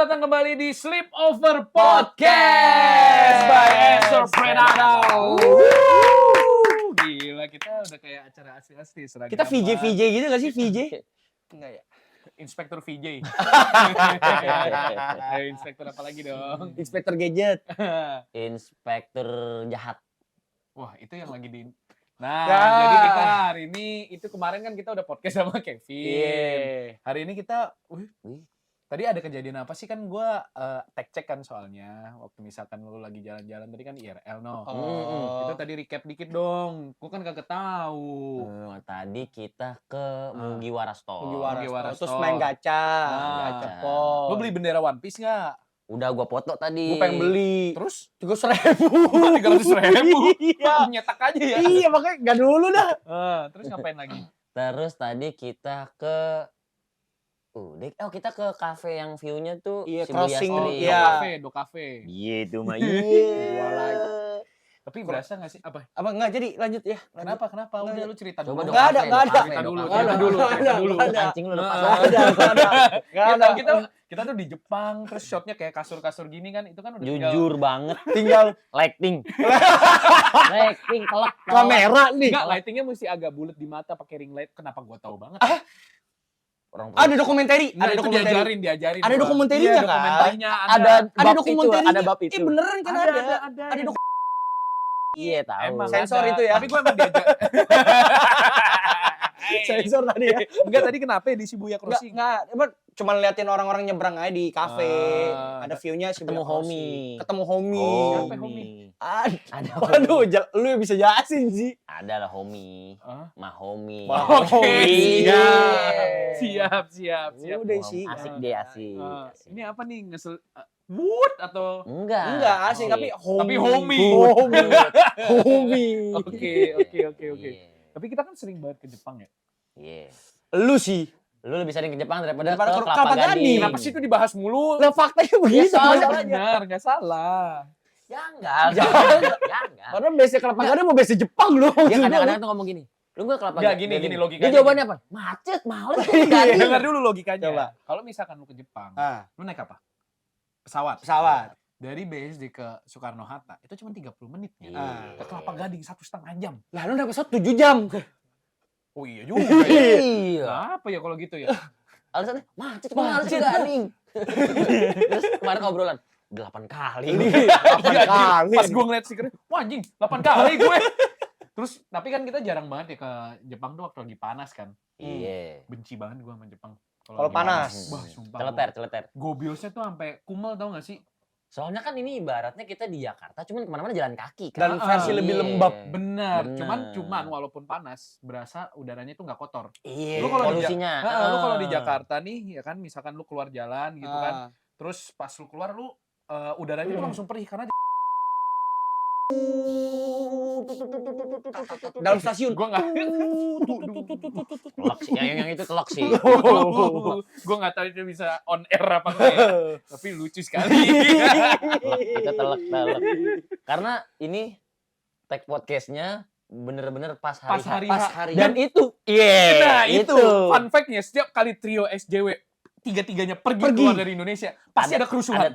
Selamat datang kembali di Sleepover Podcast by Esther Predato. Gila, kita udah kayak acara asli-asli seragam. Kita VJ gitu gak sih VJ? Enggak ya? Inspektur VJ. Ayo inspektur apa lagi dong? Inspektur gadget. Inspektur jahat. Wah, itu yang lagi di... Nah, Ya. jadi kita hari ini, itu kemarin kan kita udah podcast sama Kevin. Iya. Hari ini kita, tadi ada kejadian apa sih? Kan gue tag check kan soalnya, waktu misalkan lu lagi jalan-jalan tadi kan IRL no. Itu tadi recap dikit dong, gue kan kagak tahu. Tadi kita ke Mugi Warasto. Mugi Warasto. Terus main gacha. Gacha. Pol. Lu beli bendera One Piece nggak? Udah gua foto tadi. Gue pengen beli. Terus? 300.000. 300.000? Iya. Nyetak aja ya? Iya makanya gak dulu dah. Terus ngapain lagi? Terus tadi kita ke kita ke kafe yang view-nya tuh Iya, Shibuya crossing, Street. iya. Do cafe. Gitu mah. Tapi berasa nggak sih? Apa? Apa enggak jadi lanjut ya. Kenapa? Udah lu cerita Coba dulu. dong. Nggak ada, nggak ada. Cerita dulu, Nggak ada, cerita dulu, nggak cerita ada, dulu. nggak ada. Anjing lu lepas. Enggak ada. Kita tuh di Jepang, terus shotnya kayak kasur-kasur gini kan, itu kan udah tinggal Jujur banget. Tinggal Lighting. Lighting kelak. kamera nih. Enggak, lightingnya mesti agak bulat di mata pakai ring light. Kenapa gua tahu banget? Orang Ada dokumentari. Nah, Ada itu dokumentari. diajarin. Ada Bang. dokumentarinya Iya, kan? dokumentarinya Ada Ada bab itu, dokumentarinya. ada bab itu. Beneran kan ada. Ada Emang Iya tahu. Emang Sensor ada. itu ya. Tapi gua emang diajar. Sensor tadi ya. Enggak, tadi kenapa ya di Shibuya Crossing? Enggak, emang cuma liatin orang-orang nyebrang aja di kafe. Ada view-nya sih. Ketemu homie. Ketemu homie. Siapa homie? Ada. Waduh, lu yang bisa jelasin sih. Ada lah homie. Hah? Mahomi. Oke, Siap. siap. Udah sih. Asik deh, asik. Ini apa nih? Wood atau? Enggak asik, tapi Tapi homie. Homie. Oke. Iya. Tapi kita kan sering banget ke Jepang ya. Iya. Lu sih. Lu lebih sering ke Jepang daripada Daripada ke ke Kelapa Kelapa Gading. Gading. Kenapa sih itu dibahas mulu? Lah faktanya begitu. soalnya. Benar, nggak salah. Janggal. Janggal. Karena base Kelapa Gading mau base Jepang lu. Dia kadang-kadang tuh ngomong gini. Lu nggak Kelapa Nggak, Gading? gini logikanya. Dia jawabannya apa? Macet, males. Iya. Dengar dulu logikanya. Coba. Kalau misalkan lu ke Jepang, Ah, lu naik apa? Pesawat. Dari BSD ke Soekarno-Hatta itu cuma 30 menit ya. Ah. Ke Kelapa Gading 1,5 jam. Lah lu naik pesawat 7 jam. Oh iya juga ya. Iya. Kenapa ya kalau gitu ya? Alasannya macet, males ke Gading. Terus kemarin obrolan 8 kali. Iya, kali. pas gue ngeliat stikernya, wah anjing, 8 kali gue. Terus, tapi kan kita jarang banget ya ke Jepang tuh waktu lagi panas kan. Iya. Benci banget gue sama Jepang. Kalau lagi panas. Wah, sumpah. Celeter. Gobiosnya tuh sampai kumel tau gak sih? Soalnya kan ini ibaratnya kita di Jakarta, cuman kemana-mana jalan kaki Dan kan. versi lebih lembab. Bener. Bener. Cuman walaupun panas, berasa udaranya tuh gak kotor. Iya. Lu kalau di Polusinya. Lu kalau di Jakarta nih, ya kan, misalkan lu keluar jalan gitu kan. Terus pas lu keluar, lu udaranya tuh langsung perih karena Dalam stasiun. gue nggak Telok sih. Yang itu telok sih. gue nggak tahu itu bisa on air apa enggak ya. Tapi lucu sekali. Kita telok. Karena ini tag podcastnya bener-bener pas hari. Pas hari. Dan itu. nah itu fun fact-nya, setiap kali trio SJW tiga-tiganya pergi keluar dari Indonesia pasti ada kerusuhan.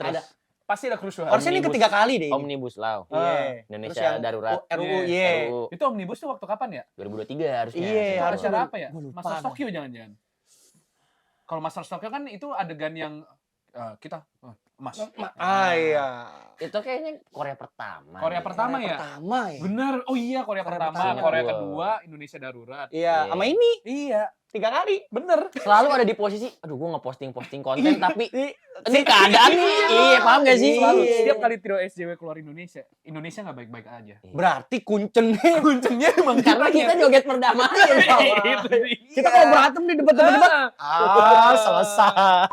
Pasti ada kerusuhan. Harusnya ini ketiga kali deh. Omnibus Law. Iya. Indonesia Terus yang darurat. RUU, Iya. iya. RUU Itu omnibus tuh waktu kapan ya? 2023 harusnya. Iya, Itu harusnya acara apa ya? Gua lupa Master dah. Tokyo jangan-jangan. Kalau Master Tokyo kan itu adegan yang kita emas. Iya. Itu kayaknya Korea pertama. Korea pertama ya? Pertama ya. Bener. Oh iya, Korea Korea pertama, pertama. Korea kedua, Indonesia darurat. Iya, sama ini Iya, 3 kali. bener. Selalu ada di posisi, aduh gue ngeposting konten tapi ini keadaan nih. Iya, paham gak sih? Selalu Iya. setiap kali trio SJW keluar Indonesia nggak baik-baik aja. Berarti kuncen nih. Kuncinya emang Karena kita joget perdamaian. Itu dia. Kita kalau berantem di debat-debat. Selesai.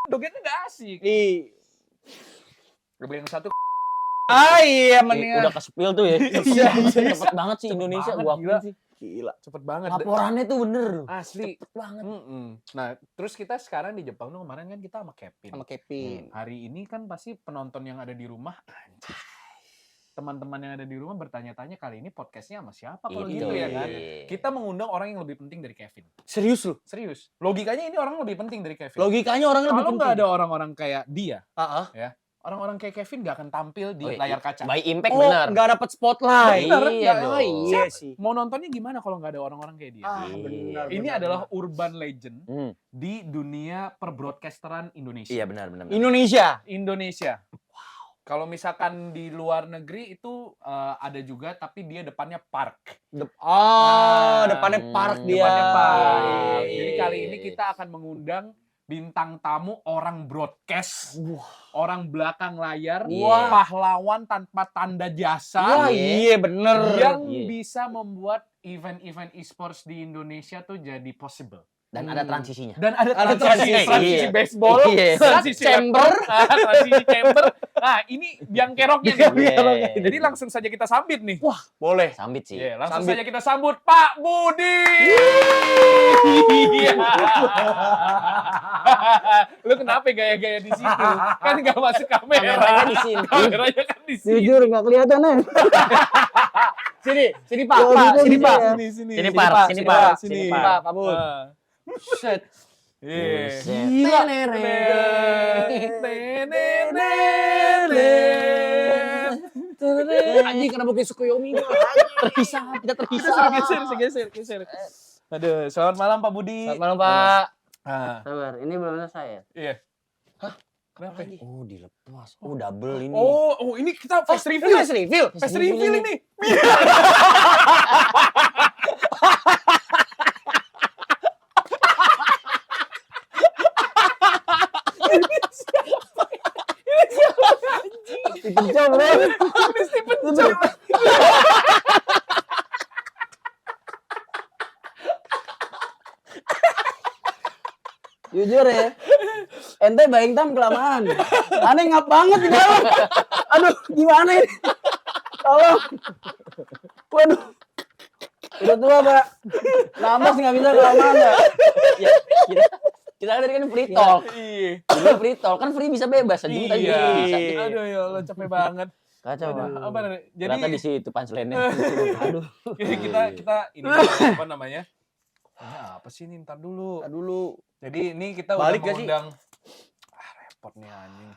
Jogetnya nggak asik. Yang satu Iya, mendingan. Udah ke-spill tuh ya. Iya. Cepet banget sih Indonesia, banget, gua gila. akuin sih. Gila. cepet banget. Laporannya tuh bener. Asli. Cepet banget. Nah, terus kita sekarang di Jepang tuh kemarin kan kita sama Kevin. Sama Kevin. Hari ini kan pasti penonton yang ada di rumah, anjay. teman-teman yang ada di rumah bertanya-tanya kali ini podcastnya sama siapa kalau Itu. gitu ya kan. Kita mengundang orang yang lebih penting dari Kevin. Serius lu? Serius. Logikanya ini orang lebih penting dari Kevin. Logikanya orang lebih Kalau penting. nggak ada orang-orang kayak dia, Heeh. orang-orang kayak Kevin nggak akan tampil di Oh, layar kaca. By impact Oh, benar. nggak dapet spotlight. Bener, Iya nggak- dong. Iya sih. Mau nontonnya gimana kalau nggak ada orang-orang kayak dia? Ah, Iya. benar. Ini benar, adalah benar. urban legend Hmm. di dunia perbroadcasteran Indonesia. Iya benar. Indonesia. Indonesia. Kalau misalkan di luar negeri itu ada juga, tapi dia depannya park. Depannya park dia. Depannya park. Iya. Jadi kali ini kita akan mengundang bintang tamu orang broadcast, orang belakang layar, Wah. pahlawan tanpa tanda Wah, jasa, iya bener. yang Iya. bisa membuat event-event e-sports di Indonesia tuh jadi possible. Dan ada transisinya. Dan ada Ada transisi, transisi. transisi baseball, Iya. transisi Chamber. laptop, transisi chamber. Nah, ini biang keroknya nih. Iya. Jadi langsung saja kita sambit nih. Boleh. Sambit sih. Iya, langsung Sambit. saja kita sambut Pak Budi. Iya. Lu kenapa gaya-gaya di situ? Kan nggak masuk kamera. Kameranya di sini. Kameranya kan di sini. Jujur nggak kelihatan nih. Sini Pak, Ya, Pak, gitu sini gitu Pak. ya. Sini, sini. Sini, Pak. Sini Pak, Sini, sini Pak. Pak, Pak Bud. Ah. Set. Iya. Buset. Gila. Anjing kenapa kayak Sukuyomi gua? Terhisap, tidak terhisap. Geser. Aduh, selamat malam Pak Budi. Selamat malam Pak. Ah, Sabar, ini belum selesai ya? iya. Kenapa? Oh dilepas. Oh double ini. Oh, ini kita face Ini reveal. face reveal. Face reveal ini. Dipencet bro. Jujur ya, ente buying time kelamaan. Aneh ngap banget di dalam. Aduh, gimana ini? Tolong. Waduh. Udah tua, Pak. Namas nggak bisa kelamaan ya. Ya, kita kan tadi kan free talk. Iya. Ini free talk kan free bisa bebas aja tadi Iya. bisa. Aduh ya Allah capek banget. Kacau. Aduh, Bang. apa Ternyata di jadi situ punchline-nya. Aduh. kita ini apa namanya? Ini apa sih ini ntar dulu. Dulu. Jadi ini kita Balik udah gak sih? mengundang repot nih anjing.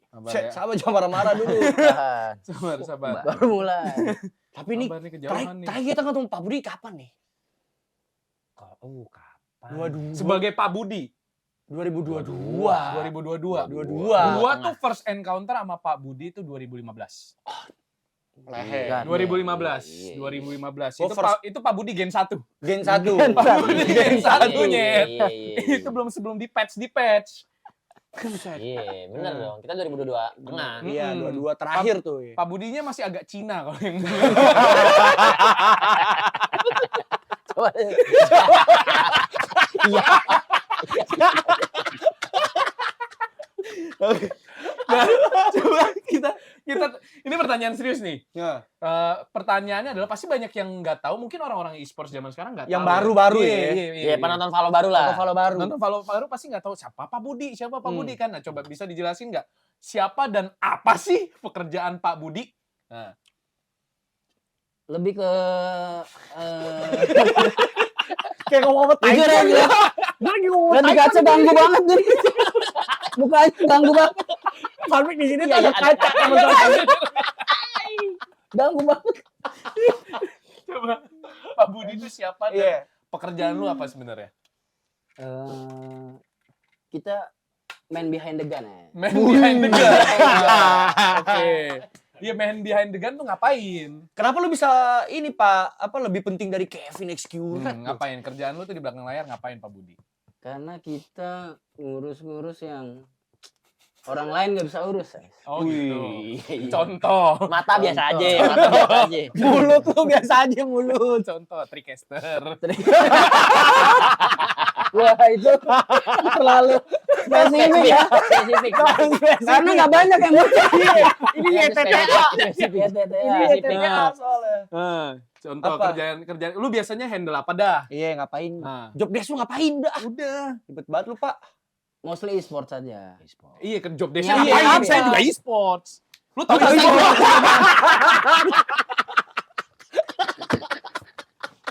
Sabar Set, ya. sabar jangan marah-marah dulu. Tahan. Sabar. Baru mulai. Tapi nih, Sabar nih kejauhan nih. terakhir kita ketemu Pak Budi kapan nih? Kapan? Waduh. Sebagai Pak Budi 2022. 2022. 22. Gua tuh first encounter sama Pak Budi itu 2015. Leher. 2015. Iya. 2015. Oh, Itu Pak Budi Gen 1. Gen 1. Pak Budi Gen 1 nyet. Iya. Itu sebelum di patch. Iya, bener dong. Kita 2022 tengah. Iya, Mm-mm. 22 terakhir tuh. Ya. Pak Budinya masih agak Cina kalau yang Coba. Iya. Nah, coba kita ini pertanyaan serius nih. Ya. Pertanyaannya adalah pasti banyak yang nggak tahu, mungkin orang-orang e-sports zaman sekarang nggak tahu. Yang baru-baru ya. Iya, penonton follow baru lah. Follow baru. Nonton follow baru pasti nggak tahu siapa Pak Budi Hmm. kan. Nah, coba bisa dijelasin nggak siapa dan apa sih pekerjaan Pak Budi? Nah, Lebih ke Kayak ngomong apa jujur ya, gila. Gue lagi ngomong Lihat di kaca ganggu banget nih. Mukanya ganggu banget. Farmik di sini tuh Iya, ada ada kaca sama sekali. Ganggu banget. coba Pak Budi itu siapa dan Iya. pekerjaan lu apa sebenarnya? Kita main behind the gun ya. Man behind the gun. Oke. Iya, man behind the gun tuh ngapain? Kenapa lu bisa ini Pak, apa lebih penting dari Kevin Execute? Ngapain? Kerjaan lu tuh di belakang layar ngapain Pak Budi? Karena kita ngurus-ngurus yang orang lain nggak bisa urus. Oh gitu. Wih. Contoh. Mata biasa aja, mata biasa aja. Mulut lu biasa aja mulut. Contoh Tricaster. Wah itu terlalu spesifik ya. Spesifik. Karena nggak banyak yang muncul. Ini Iya, YTTA. spesifik. YTTA. YTTA soalnya. Contoh Apa? kerjaan lu biasanya handle apa dah? Iya, ngapain? Nah, Job desk lu ngapain dah? udah. Ribet banget lu, Pak. Mostly e-sport saja. Iya, ke job desk Iya, ngapain? apa? Saya juga e-sports. Lu tahu Instagram?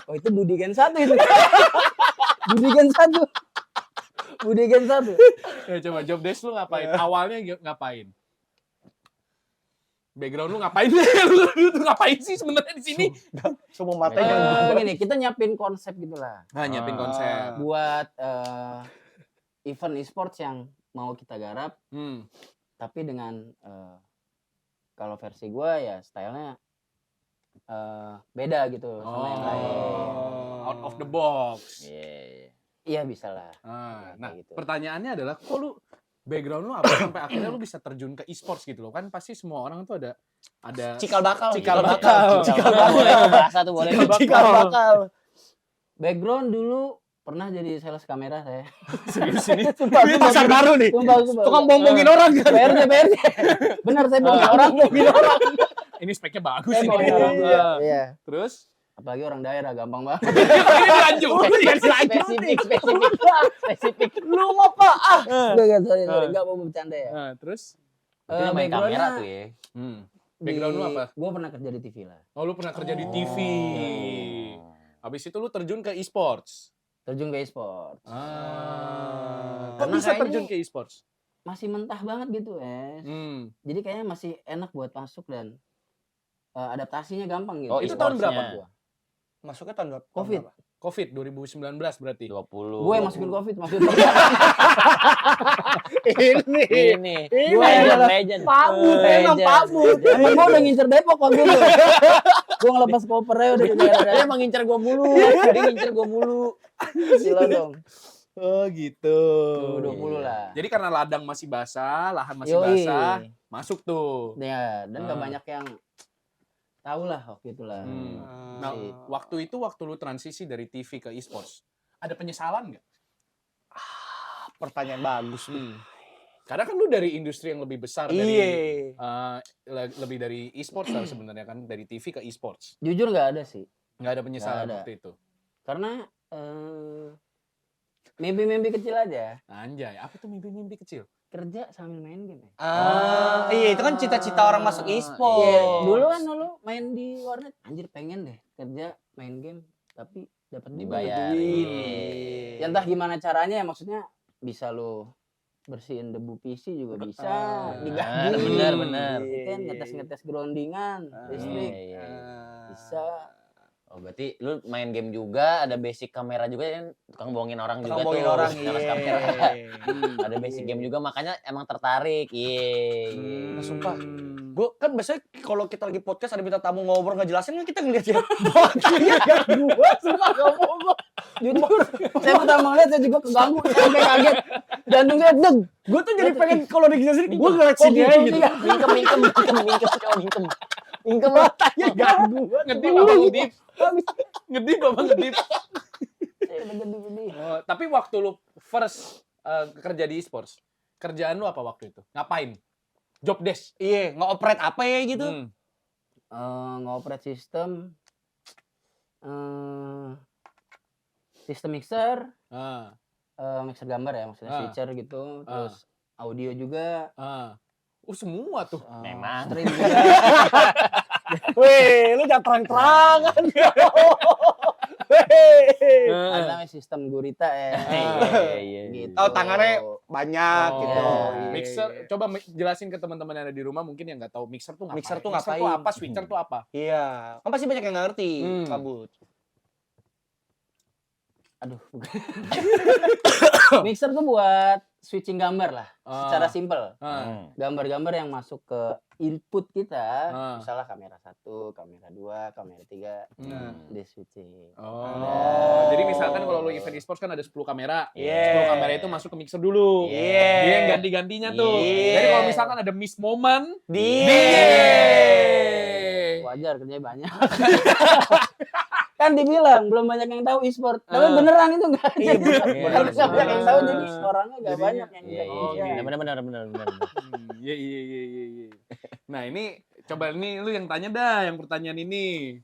Oh itu Budi Gen 1 itu. Budi Gen 1. Budi Gen 1. Ya, coba job desk lu ngapain? Awalnya ngapain? Background lu ngapain? Lu tuh ngapain sih sebenarnya di sini? Semua matanya. Gini, kita nyiapin konsep gitu lah. Nah, nyiapin konsep. Buat event e-sports yang mau kita garap. Hmm. Tapi dengan kalau versi gue ya stylenya beda gitu sama yang lain. Out of the box. Iya bisa lah. Nah, Kayak gitu. pertanyaannya adalah kok lu background lu apa sampai akhirnya lu bisa terjun ke e-sports gitu loh. Kan pasti semua orang tuh ada Cikal bakal. Cikal bakal. Boleh bahasa tuh boleh. Cikal bakal. Background dulu pernah jadi sales kamera saya. Serius ini. Sumpah, Ini pasar baru nih. Sumpah. Tukang bombongin orang kan. BRJ. Bener saya bohongin orang. Ini speknya bagus Saya ini. bohongin orang. Iya. Terus Apalagi orang daerah gampang banget. ini lanjut. Spesifik. Lu ngapa? Enggak, sorry. Enggak mau bercanda ya. Nah, terus Itu yang main kamera tuh ya. background lu apa? Gue pernah kerja di TV lah. Oh, lu pernah kerja di TV. Habis itu lu terjun ke e-sports. Terjun ke e-sport. Kok Karena bisa kayaknya terjun ke e-sports? masih mentah banget gitu, Jadi kayaknya masih enak buat masuk dan adaptasinya gampang gitu. Oh, Itu tahun berapa? e-sportsnya. Masuknya tahun berapa? Covid. Covid 2019 berarti. 20. Gue yang masukin Covid maksudnya. Ini. Gue adalah legend. Emang Pak Bud. Emang gue udah ngincer Depok waktu itu. Gue ngelepas kopernya udah di Dia daerah. emang ngincer gua mulu. Dia ngincer gua mulu. Gila dong. Oh gitu. 2020 lah. Jadi karena ladang masih basah, lahan masih Yoi. basah, masuk tuh. Ya, dan gak banyak yang tahu lah waktu itu lah. Nah, waktu lu transisi dari TV ke e-sports, ada penyesalan nggak? Pertanyaan bagus. Karena kan lu dari industri yang lebih besar dari Iya. lebih dari e-sports lah sebenarnya kan, dari TV ke e-sports. Jujur gak ada sih. Nggak ada penyesalan Nggak ada. waktu itu. Karena mimpi-mimpi kecil aja. Anjay, apa tuh mimpi-mimpi kecil? Kerja sambil main game ya. Iya itu kan cita-cita orang masuk e-sport. Iya, dulu main di warnet. Anjir pengen deh kerja main game tapi dapat Dibayar. Ya entah gimana caranya ya maksudnya bisa lo bersihin debu PC juga bisa. Digaji. Bener. Kan ngetes groundingan listrik Iya. bisa. Oh, berarti lu main game juga, ada basic kamera juga kan, tukang bohongin orang juga Bohongin tuh. orang. Sales Iya. kamera. Ada basic game juga, makanya emang tertarik. Iya. Nah, sumpah. Gue kan biasanya kalau kita lagi podcast ada minta tamu ngobrol ngejelasin kan kita ngeliat ya. Gue sumpah gak bohong. Jujur, saya pertama ngeliat saya juga keganggu, saya sampai kaget. Jantungnya deg. Gue tuh jadi pengen kalau dijelasin gue ngeliat sini aja gitu. Mingkem. Matanya ganggu. Ngedip apa ngedip? Ngedip apa ngedip? Saya udah gede-gede. Oh, tapi waktu lu first kerja di e-sports, kerjaan lu apa waktu itu? Ngapain? Job desk? Iya, nge-operate apa ya gitu. Ngoperate sistem mixer, mixer gambar ya maksudnya switcher gitu, terus audio juga, Semua tuh. Memang. stream juga. Weh, lu jangan terang-terangan. Ada namanya sistem gurita ya. Iya. Gitu. Oh, tangannya banyak gitu. iya. Mixer, coba jelasin ke teman-teman yang ada di rumah mungkin yang nggak tahu mixer tuh ngapain. Mixer tuh Mixer ngapain? apa? Switcher tuh apa? Iya, kan pasti banyak yang nggak ngerti, Pak Bud. Aduh, bukan. Mixer tuh buat switching gambar lah, secara simple. Gambar-gambar yang masuk ke input kita, misalnya kamera 1, kamera 2, kamera 3, di switching. Jadi misalkan kalau lu event e-sports kan ada 10 kamera. Yeah. 10 kamera itu masuk ke mixer dulu. Yeah. Dia yang ganti-gantinya tuh. Yeah. Jadi kalau misalkan ada miss moment, Wajar kerjanya banyak. Kan dibilang belum banyak yang tahu e-sport. Tapi beneran itu enggak ada. Kalau nggak banyak yang tahu jadi orangnya enggak banyak yang bisa. Benar. Iya. Nah, ini coba nih lu yang tanya dah yang pertanyaan ini.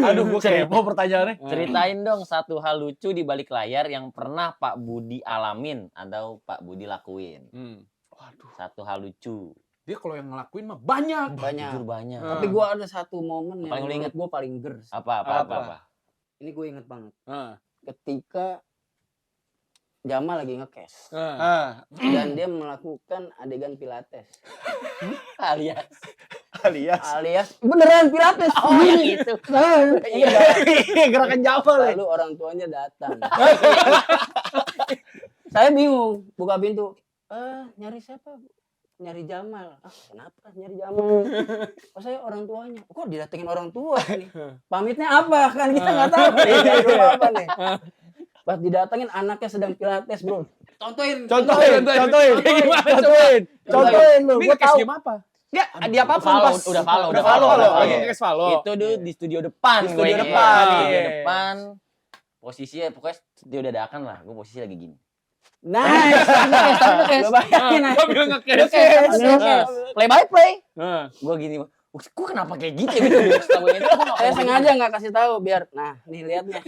Aduh, gue kepo pertanyaannya. Ceritain dong satu hal lucu di balik layar yang pernah Pak Budi alamin atau Pak Budi lakuin. Waduh. Satu hal lucu Dia kalau yang ngelakuin mah banyak. Jujur banyak. banyak. Tapi gue ada satu momen yang Paling lu inget? gue paling gers. Apa? Ini gue inget banget. Heeh. Ketika Jamal lagi ngekes Heeh. dan dia melakukan adegan pilates. Alias. Alias beneran pilates. Oh, yang itu. Iya, gerakan Jamal. Lalu orang tuanya datang. Saya bingung, buka pintu. Nyari siapa? Nyari Jamal. Kenapa nyari Jamal? Oh, saya orang tuanya. Kok didatengin orang tua nih? Pamitnya apa? Kan kita nggak tahu. Apa nih? Pas didatengin anaknya sedang pilates, bro. Contohin lu. Ini Gue ngekes tahu. game apa? Enggak, dia apa pun Follow, pas. udah follow. Lagi Iya. ngekes follow. Itu dulu di studio depan. Di studio gue. depan, Di studio iya. depan. Posisinya pokoknya studio dadakan lah. Gue posisi lagi gini. Nice. Lo bayangin aja. Gua bilang ngekes. Play by play. Heeh. Gue gini. Gue kenapa kayak gitu ya? Gitu. Saya sengaja nggak kasih tahu biar, nah, nih lihat nih.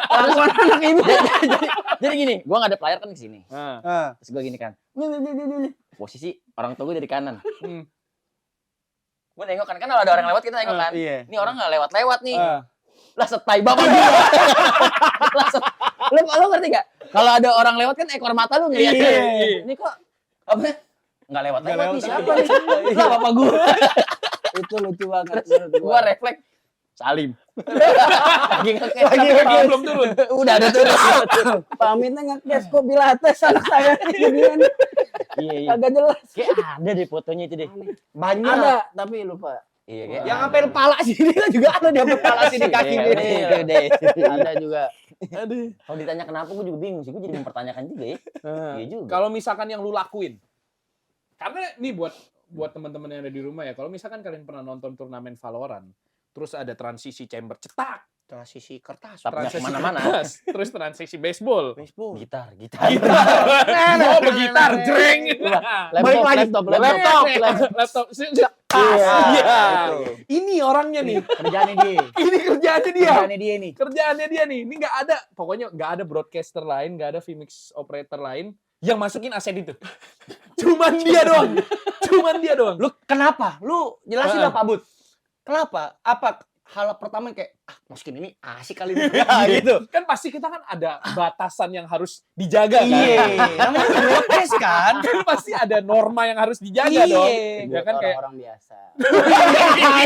Kelakuan anak ibu. Jadi gini, gue ngadep layar kan ke sini. Heeh. Terus gue gini kan. Posisi orang tua gue dari kanan. Gue nengok kan kalau ada orang lewat kita nengok kan. Iya. Ini orang nggak lewat-lewat nih. Lah setai bapak gue. Lah lu ngerti gak? Kalau ada orang lewat kan ekor mata lu ngeliat. Iya. Ini kok apa? Nggak lewat-lewat nih lewat. siapa nih? Lah bapak gue. Itu lucu banget menurut Gue refleks. Salim. Lagi ngekes. Lagi belum turun. Udah ada turun. Pamitnya ngekes kok pilates anak saya ini. Iya. Agak jelas. Kayak ada deh fotonya itu deh. Banyak. Ada, tapi lupa. Iya kayak. Yang sampai kepala sini kan juga ada di kepala sini kaki Iya, gini. deh. Ada juga. Kalau ditanya kenapa gue juga bingung sih. Gue jadi mempertanyakan juga ya. Iya juga. Kalau misalkan yang lu lakuin. Karena nih buat teman-teman yang ada di rumah ya, kalau misalkan kalian pernah nonton turnamen Valorant, terus ada transisi chamber cetak, Transisi kertas. Tapi nggak transisi kemana-mana. kertas, terus transisi baseball. Facebook. Gitar. Oh, begitar, jreng. Laptop. Laptop. Iya. Ini orangnya nih. Kerjaannya dia. Ini kerjaannya dia. Kerjaannya dia nih. Kerjaannya dia nih. Ini nggak ada, pokoknya nggak ada broadcaster lain, nggak ada VMix operator lain yang masukin aset itu. Cuman dia doang. Lu kenapa? Lu jelasin Ah. lah Pak Bud. Kenapa? Apa hal pertama yang kayak masukin ini asik kali ini. Gitu. Kan pasti kita kan ada batasan yang harus dijaga kan. Iya. Namanya podcast kan. Kan pasti ada norma yang harus dijaga Iya. dong. Ya Ya kan kayak orang biasa.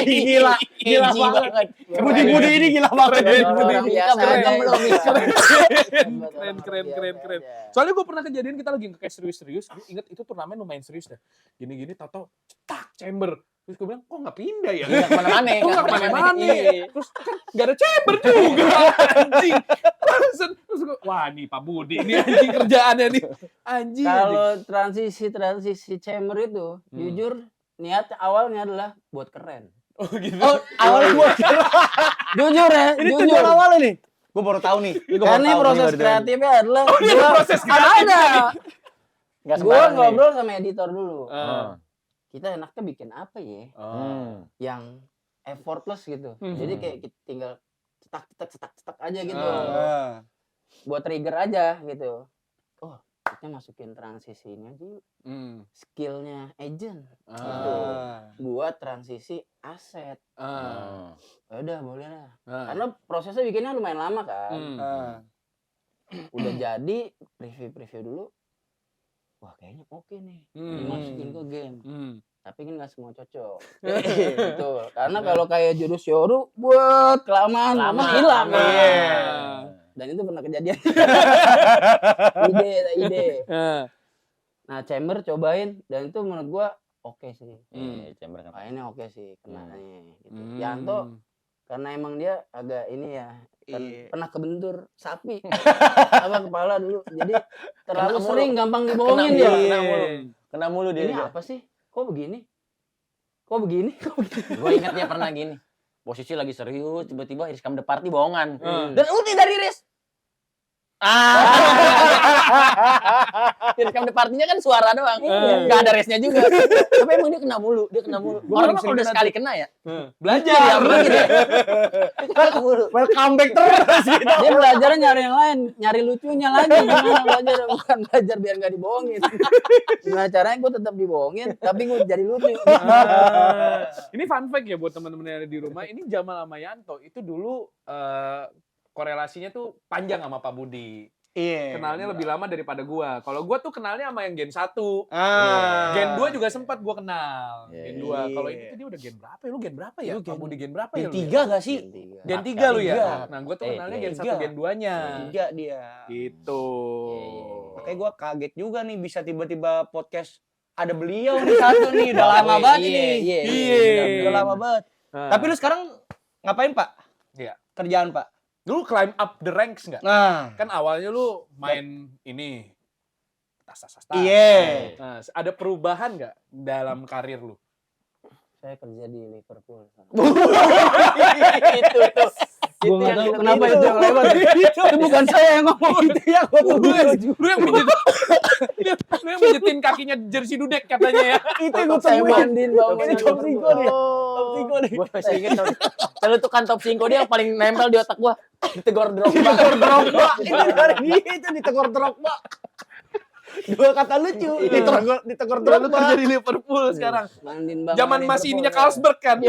Gila. Gila Edgy banget. banget. Budi ini gila banget. Orang biasa Keren. aja belum bisa. keren. Soalnya gue pernah kejadian kita lagi kayak serius-serius. Gue inget itu turnamen lumayan serius dah. Gini-gini tato cetak chamber. Terus gue bilang, kok nggak pindah ya? Nggak kemana-mana. Kok nggak kemana-mana? Iya. Terus kan nggak ada chamber juga, anjing. Terus gue, wah nih Pak Budi, ini anjing kerjaannya nih. Anjing. Kalau transisi chamber itu, jujur niat awalnya adalah buat keren. Oh gitu. Oh, awalnya buat Jujur ya, ini jujur. tujuan awalnya nih. Gue baru tahu nih. Karena proses kreatifnya adalah Ini ada proses kreatif. ada. Nggak Gue sembarang nih. ngobrol sama editor dulu. Ah. Kita enaknya bikin apa ya? Yang effortless gitu. Hmm. Jadi kayak kita tinggal cetak aja gitu. Ah. Buat trigger aja gitu. Oh, kita masukin transisi ini aja yuk. Skillnya agent. Gitu. Buat transisi aset. Ya udah boleh lah. Karena prosesnya bikinnya lumayan lama kan. Udah jadi preview dulu. Wah kayaknya oke nih. Dimasukin ke game. Tapi kan nggak semua cocok. Gitu. Karena kalau kayak jurus Yoru buat kelamaan lama hilang. Dan itu pernah kejadian. ide. Nah, chamber cobain dan itu menurut gua oke sih. Chamber kan. Mainnya oke sih kenanya gitu. Yanto karena emang dia agak ini ya kan pernah kebentur sapi apa kepala dulu. Jadi terlalu sering gampang dibohongin dia. Kena mulu dia. Ini apa sih? Kok begini? Gue ingat dia pernah gini. Posisi lagi serius, tiba-tiba Iris come the party bohongan. Dan ulti dari Iris. Direkam di partinya kan suara doang. Enggak ada resnya juga. Tapi emang dia kena mulu. Orang kalau udah sekali kena ya. Belajar Ya, mungkin ya. Kena mulu. Welcome back terus gitu. Dia belajarnya nyari yang lain, nyari lucunya lagi. Gimana belajar? Bukan belajar biar nggak dibohongin. Gimana caranya gue tetap dibohongin, tapi gue jadi lucu. Ini fun fact ya buat teman-teman yang ada di rumah. Ini Jamal sama Yanto itu dulu korelasinya tuh panjang sama Pak Budi. Iya. Kenalnya lebih lama daripada gua. Kalau gua tuh kenalnya sama yang Gen 1. Ah. Gen 2 juga sempat gua kenal. Iya, Gen 2. Kalau ini tuh dia udah gen berapa ya? Lu gen berapa ya? Lu Pak Budi gen berapa Gen ya? lu ya? 3 gak sih? Gen 3 lu ya? Tiga. Nah, gua tuh kenalnya Gen 1, tiga. Gen 2-nya. 3 dia. Gitu. Kayak gue kaget juga nih bisa tiba-tiba podcast ada beliau nih satu nih. Udah lama banget ini. Iya. Udah lama banget. Nah, Tapi lu sekarang ngapain, Pak? Iya. Kerjaan, Pak? dulu climb up the ranks nggak? Nah. Kan awalnya lu main ini. Tas. Iya. Nah, ada perubahan nggak dalam karir lu? Saya kerja di Liverpool. Itu. Gue nggak tahu yang- kenapa itu yang lewat. Itu bukan saya yang ngomong. Itu yang gue tunggu. Lu yang pijetin kakinya jersey Dudek katanya ya. Itu yang gue Saya tungguin. mandiin bawah. Ini top Singko nih. Top Singko nih. Gue masih inget celutukan top 5 dia yang paling nempel di otak gua. Ditegor Drogba. Drogba. Itu dari dia itu ditegor Drogba. Dua kata lucu. Ditegor Lu Drogba. kerja di Liverpool sekarang. Mandiin bawah. Zaman masih ininya Carlsberg kan.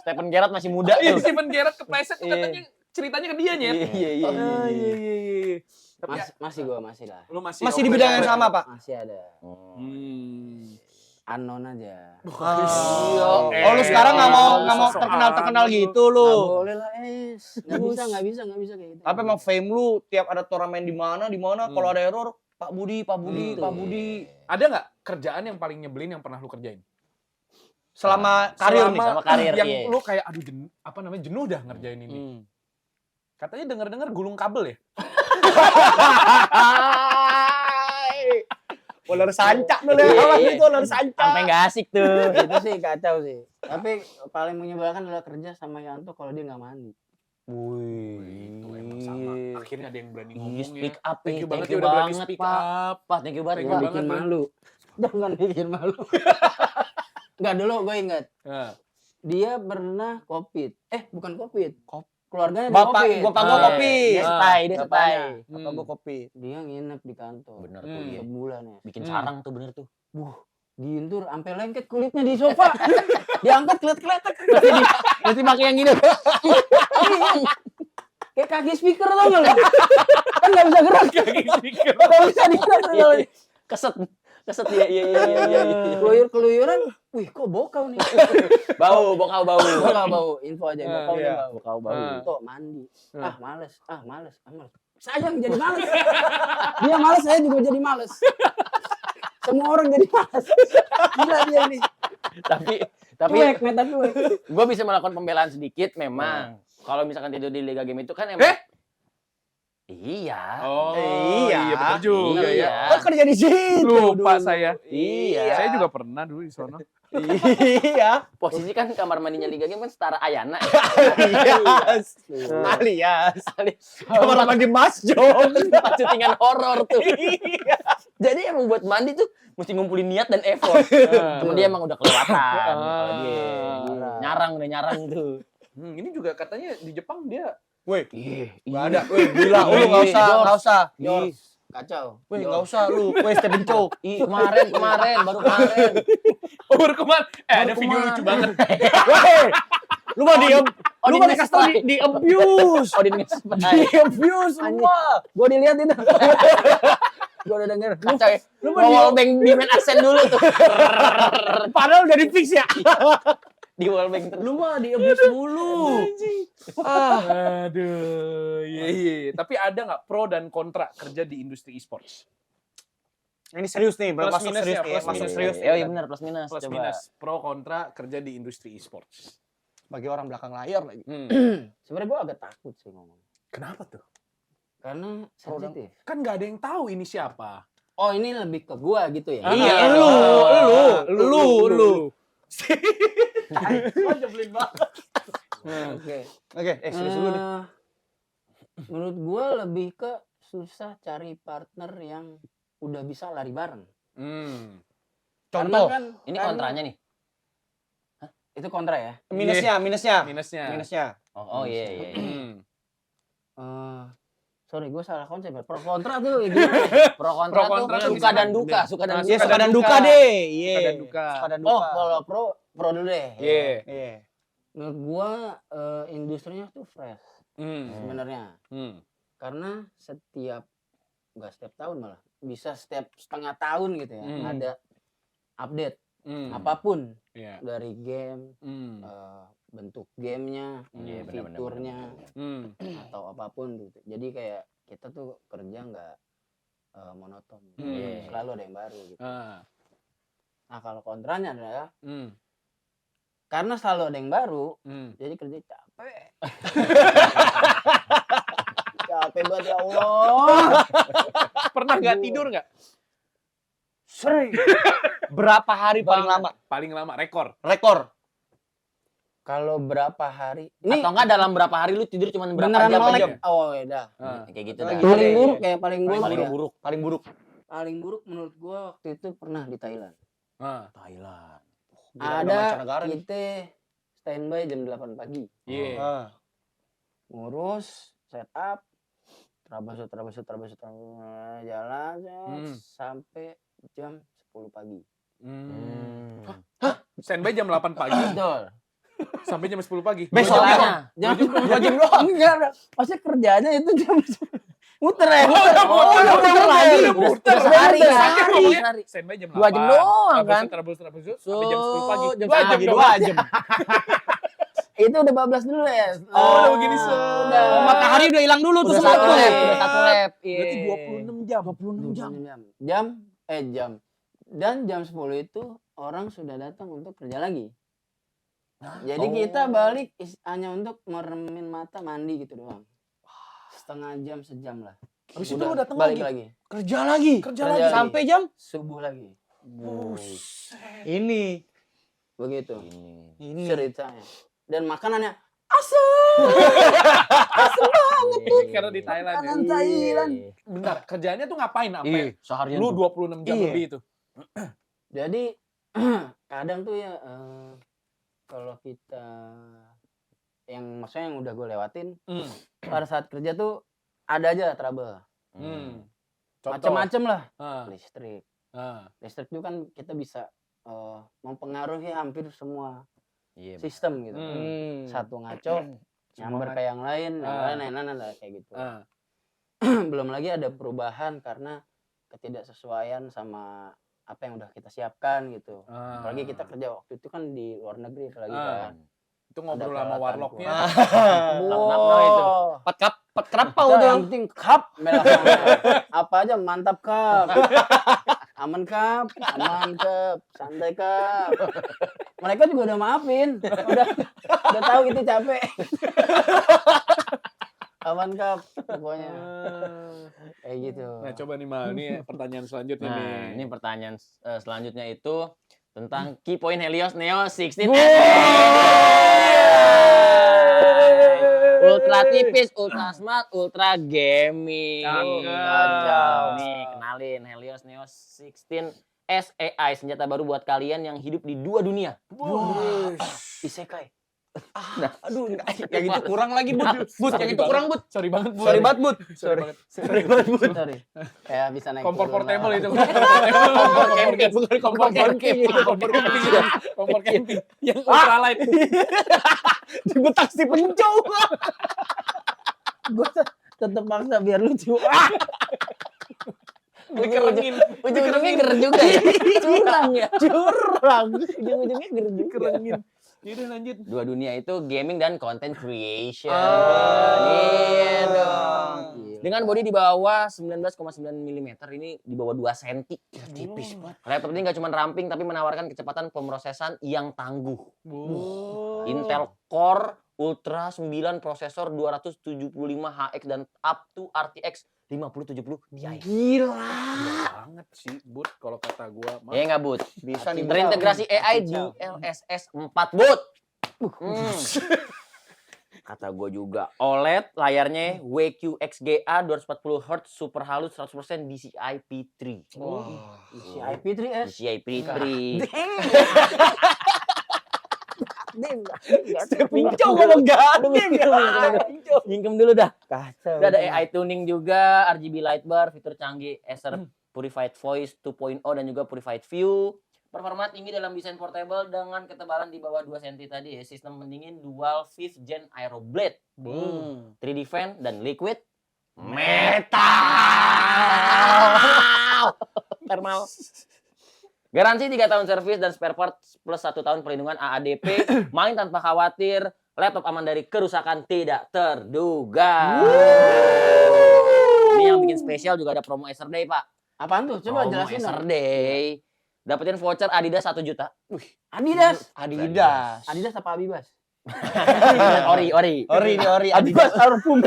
Stephen Gerrard masih muda Iya, tuh. Steven Gerrard kepleset tuh Iya. katanya ceritanya ke dia nyet. Iya. Ah, iya. Tapi ya, Masih gue masih lah. lu masih Masih di bidang yang sama, Pak. Masih ada. Anon aja. Oh, lu sekarang nggak mau terkenal gitu Nggak lu. boleh lah, Nggak bisa kayak gitu. Tapi emang fame lu tiap ada turnamen di mana kalau ada error Pak Budi. Ada nggak kerjaan yang paling nyebelin yang pernah lu kerjain? Selama karir nih. sama karir, yang iya. lu kayak aduh jenuh dah ngerjain ini. Katanya denger gulung kabel ya? Ular sancak dulu Iya, ya. iya. Itu ular sancak. Sampai nggak asik tuh. Itu sih kacau sih. Tapi paling menyebalkan adalah kerja sama Yanto kalau dia nggak mandi. Itu emang sama. Akhirnya ada yang berani ngomong Speak ya. up Thank nih. you banget Thank ya you udah berani banget, speak Pak. up. Pak, thank you banget, Thank you Pak. banget. Bikin Man. malu. Jangan bikin malu. Enggak, dulu gue ingat. Nah, Dia pernah COVID. Bukan COVID. Keluarganya Bapak COVID. gua gua kopi. Dia setai. Bapaknya. Bapak gua kopi. Dia nginep di kantor. Bener tuh, iya. Sebulan ya. Bikin sarang tuh bener tuh. Diintur sampai lengket kulitnya di sofa. Diangkat kelet-keletek. Mesti pakai yang gini. Kayak kaki speaker tau gak lu? Kan gak bisa gerak. Gak bisa digerak. Keset iya. Keluyuran. Wih kok bokau nih. Bau. Bokau. Info aja. Bokau Iya. Bau. Kok mandi. Males. Saya yang jadi males. Dia males, saya juga jadi males. Semua orang jadi males. Gila dia nih. Tapi Meta cuek. gue bisa melakukan pembelaan sedikit memang. Kalau misalkan tidur di Liga Game itu kan emang Iya. Oh, Iya. betul juga Iya. ya. Kan kerja di situ. Lupa dulu. saya. Iya. Saya juga pernah dulu di sono. Iya. Posisi kan kamar mandinya Liga Game kan setara Ayana. Alias. Kamar mandi Mas Jom. Tempat syutingan horor tuh. Iya. Jadi emang buat mandi tuh mesti ngumpulin niat dan effort. Cuma dia emang udah kelewatan. Kalau dia udah nyarang tuh. Ini juga katanya di Jepang dia. Woi, nggak ada. Woi, gila, lu nggak usah. Ih, kacau. Woi, nggak usah lu. Woi, Stephen Chow. Ih, kemarin, baru kemarin. Baru kemarin. Ada video kemarin. lucu banget. Woi, lu mah diem. Lu mah di dikasih tau di abuse. Oh, di nge-spy. Di abuse semua. Gue dilihat itu. Gue udah denger. Kacau ya. Lu mah Wallbang di main Ascent dulu tuh. Padahal udah di fix ya. Di wallbang terus. Lu mah di abuse mulu. Aduh, iya. Tapi ada nggak pro dan kontra kerja di industri e-sports? Ini serius nih, Plus masuk minus serius ya, nih. plus Masuk minus. serius. Oh iya benar, plus minus. Plus Coba. minus, pro kontra kerja di industri e-sports. Bagi orang belakang layar lagi. Sebenarnya gue agak takut sih ngomong. Kenapa tuh? Karena sensitif. Kan nggak ada yang tahu ini siapa. Oh ini lebih ke gue gitu ya? Iya, lu. Kok nyebelin banget. Oke. Oke, serius dulu deh. Menurut gue lebih ke susah cari partner yang udah bisa lari bareng. Contoh. Karena Ini kontranya nih. itu kontra ya. Minusnya. Minusnya. Oh iya. Sorry, gue salah konsep ya. Pro kontra tuh gitu. Pro kontra tuh suka dan duka, suka dan Ya, duka. suka dan duka deh. Iya. Suka dan duka. Suka dan duka. Oh, kalau pro dulu deh. Iya. Menurut gua industrinya tuh fresh sebenarnya. Karena nggak setiap tahun malah, bisa setiap setengah tahun gitu ya, ada update apapun Iya. dari game, bentuk gamenya, Iya, benar-benar. fiturnya atau apapun gitu. Jadi kayak kita tuh kerja nggak monoton, selalu ada yang baru gitu. Nah kalau kontranya adalah karena selalu ada yang baru, jadi kerja capek. Capek banget ya Allah. Pernah nggak tidur nggak? Sering. Berapa hari paling lama? Paling lama rekor. Rekor. Kalau berapa hari? Ini Atau enggak dalam berapa hari lu tidur cuma berapa beneran jam? melek. Oh ya dah. Kayak gitu Lagi dah. Boleh. Paling buruk ya, paling buruk. Paling ya. buruk. Paling buruk. Paling buruk menurut gua waktu itu pernah di Thailand. Thailand. Gila, udah Ada mancanegara nih. kita standby jam 8 pagi. Iya. Ngurus, setup, terabasut jalan sampai jam 10 pagi. Standby jam 8 pagi Betul. sampai jam 10 pagi. Besoknya. Jam 2 jam doang. Enggak. Pasti kerjanya itu jam muter ya. Udah muter lagi. Udah muter. Sehari. Sehari. Standby jam 8. 2 jam doang kan. Terabas sampai jam 10 pagi. Jam 2 jam setengah doang. 2 jam. Itu udah bablas dulu ya. Oh, udah begini Udah. Oh, matahari udah hilang dulu tuh Udah semua satu tuh. lap, udah 1 lap. Berarti Iya. 26 jam. 26 jam. Jam. Dan jam 10 itu orang sudah datang untuk kerja lagi. Jadi kita balik hanya untuk meremin mata, mandi gitu doang. Setengah jam, sejam lah. Habis itu lu datang balik lagi. lagi. Kerja lagi. Kerja lagi. Sampai jam Subuh lagi. ini. Begitu. Ini. Ceritanya. Dan makanannya Karena di Thailand. makanan Thailand. Bentar, kerjanya tuh ngapain Iya, sampai seharian. lu tuh. 26 jam Iya. lebih itu? Jadi kadang tuh ya kalau kita yang maksudnya yang udah gue lewatin pada saat kerja tuh ada aja trouble. Contoh. Macem-macem lah. Ah, Listrik itu kan kita bisa mempengaruhi hampir semua Iya. sistem gitu. Satu ngaco, nyamber ke yang lain, kayak gitu. Belum lagi ada perubahan karena ketidaksesuaian sama apa yang udah kita siapkan gitu. Apalagi kita kerja waktu itu kan di luar negeri lagi kan. Itu ngobrol Ada sama peralatan warlocknya. Nap-nap itu. Pat kerapau Udah, tuh. yang penting cup, apa aja mantap cup. Aman cup, santai cup. Mereka juga udah maafin, udah tahu kita capek. Aman cup, pokoknya. Kayak gitu. Nah, coba nih Mal, ini pertanyaan selanjutnya nih. Nah, ini pertanyaan selanjutnya itu tentang key point Helios Neo 16. Ultra tipis, ultra smart, ultra gaming. Cakep. Nih, kenalin Helios Neo 16 SAI, senjata baru buat kalian yang hidup di 2 dunia. Isekai. Aduh, yang itu kurang lagi, Bud. Yang itu kurang, Bud. Sorry banget, Bu. Sorry banget, Bud. Sorry. Sorry. Kayak bisa naik Kompor turun portable lah. itu. Kompor camping, bukan kompor camping. Kompor camping. Kompor camping. Yang ultralight. Dibetak si penco. Gue tetep maksa biar lucu. Dikerengin. Ujung-ujungnya ger juga ya. Curang ya. Ujung-ujungnya ger juga. Dikerengin. Yaudah lanjut. 2 dunia itu gaming dan content creation. Ah. Iya dong. Gila. Dengan bodi di bawah 19,9 mm, ini di bawah 2 cm. Tipis banget. Laptop ini nggak cuma ramping tapi menawarkan kecepatan pemrosesan yang tangguh. Intel Core Ultra 9 prosesor 275HX dan up to RTX 5070 Ti. Gila. Banget sih, Bud, kalau kata gua. Ya nggak, Bud? Bisa nih, Terintegrasi AI di LSS 4, Bud. Kata gue juga. OLED layarnya WQXGA 240 Hz super halus 100% DCI P3. Wah. Si IP3S. DCI P3. Pincau ngomong gading ya. Nyingkem dulu dah. Kacau. Udah ada AI tuning juga, RGB light bar, fitur canggih Acer Purified Voice 2.0 dan juga Purified View. Performa tinggi dalam desain portable dengan ketebalan di bawah 2 cm tadi ya. Sistem pendingin dual 5th gen Aeroblade. 3D fan dan liquid metal. Thermal. Garansi 3 tahun servis dan spare parts plus 1 tahun perlindungan AADP. Main tanpa khawatir. Laptop aman dari kerusakan tidak terduga. Ini yang bikin spesial juga ada promo Acer Day, Pak. Apaan tuh? Coba Promo jelasin Acer dong. Day. Dapetin voucher Adidas 1 juta. Adidas. Adidas. Adidas apa Abibas? Ori. Ori ini ori. Abibas Arpum.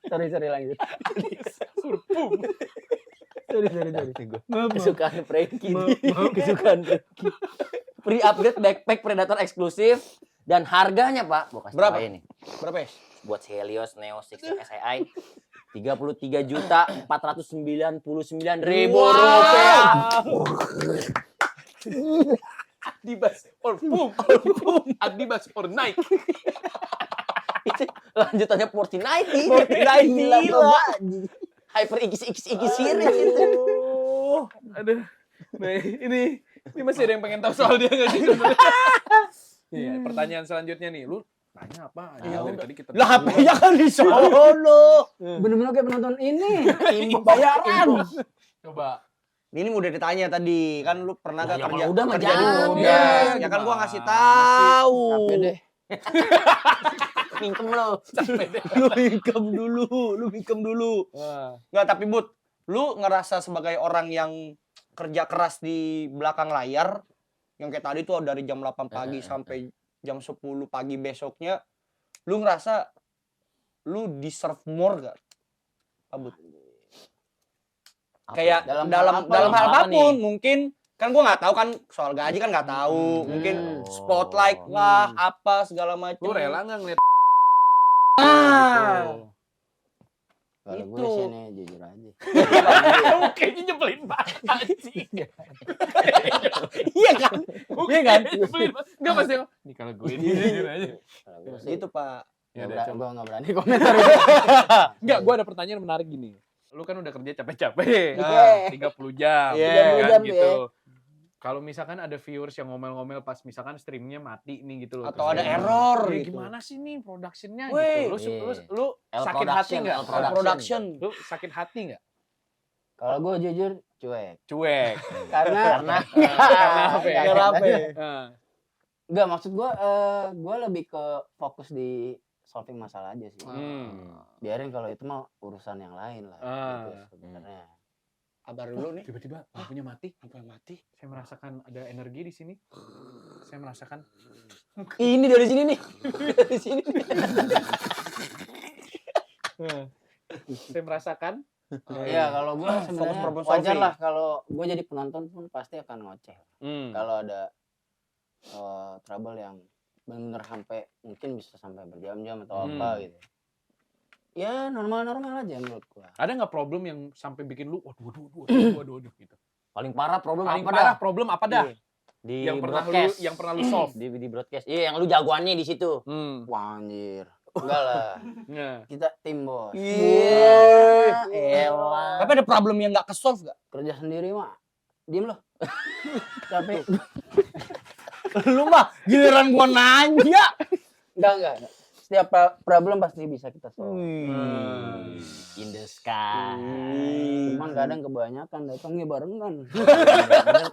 sorry lanjut. sorry. Kesukaan Frankie. Kesukaan Frankie. Free upgrade backpack Predator eksklusif dan harganya, Pak. Gua kasih Berapa? tahu ini. Berapa ya? Buat Helios Neo 6 SAI 33.499.000 rupiah. Adibas or boom. Adibas or Nike. Itu lanjutannya Fortnite. Gila. Hyper X series itu. Aduh. Nah, ini masih ada yang pengen tahu soal dia nggak sih? Iya, pertanyaan selanjutnya nih, lu nanya apa? Ya Dari udah. tadi kita Lah HP-nya kan di sono. Bener-bener kayak penonton ini. Bayaran. Coba. Ini udah ditanya tadi, kan lu pernah gak Ya, kerja? kalau udah mah kerja jangan. dulu. Ya, Ya kan gua ngasih gimana tahu. Capek deh. Minjem lo. Lu minjem dulu. Nggak, tapi Bud, lu ngerasa sebagai orang yang kerja keras di belakang layar, yang kayak tadi tuh dari jam 8 pagi sampai jam 10 pagi besoknya, lu ngerasa lu deserve more gak? Bud? Kayak Dalam dalam hal apa? hal Apa apapun, nih? mungkin kan gua nggak tahu kan soal gaji kan nggak tahu, mungkin spotlight lah apa segala macam. Lu rela nggak ngeliat Ah, Kalau gue Itu. sih nih jujur aja. kayaknya nyebelin banget anjing. iya kan? Iya kan? Nyebelin banget. Enggak pasti. Nih kalau gue ini jujur aja. Kalau gue sih Gitu Pak. Ya udah, coba. gue nggak berani komentar. Enggak, gue ada pertanyaan menarik gini. Lu kan udah kerja capek-capek. Iya. 30 jam. Iya. 30 kan jam, gitu. ya. Kalau misalkan ada viewers yang ngomel-ngomel pas misalkan streamnya mati nih gitu loh. Atau Terus ada kayak, error "Ya, gitu." gimana sih nih productionnya Weh. gitu. Lu L sakit hati production, nggak? L production. Production. Lu sakit hati nggak? Kalau gue jujur cuek. Cuek. Karena Karena Karena apa ya? Karena apa ya? Nah, enggak, maksud gue lebih ke fokus di solving masalah aja sih. Biarin kalau itu mah urusan yang lain lah gitu sebenarnya. Kabar dulu nih. tiba-tiba lampunya mati. Sampai mati. Saya merasakan ada energi di sini. Saya merasakan ini dari sini nih. Dari sini. saya merasakan Iya, kalau gue sebenarnya problem wajar solving. lah kalau gue jadi penonton pun pasti akan ngoceh. Kalau ada trouble yang benar-benar sampai mungkin bisa sampai berjam-jam atau apa gitu. Ya normal-normal aja menurut gua. ada nggak problem yang sampai bikin lu waduh gitu. Paling parah problem Paling apa parah dah? problem apa dah? Di Yang pernah broadcast. yang pernah lu solve. Di broadcast. Iya, yang lu jagoannya di situ. Wah anjir. Enggak lah. Nah, Kita tim bos. Iya. Elah. Tapi ada problem yang nggak ke-solve gak? Kerja sendiri mah. Diem loh. Capek. Lu mah giliran gua nanya. Enggak. Setiap problem pasti bisa kita solve. In the sky. Cuman kadang kebanyakan datangnya barengan.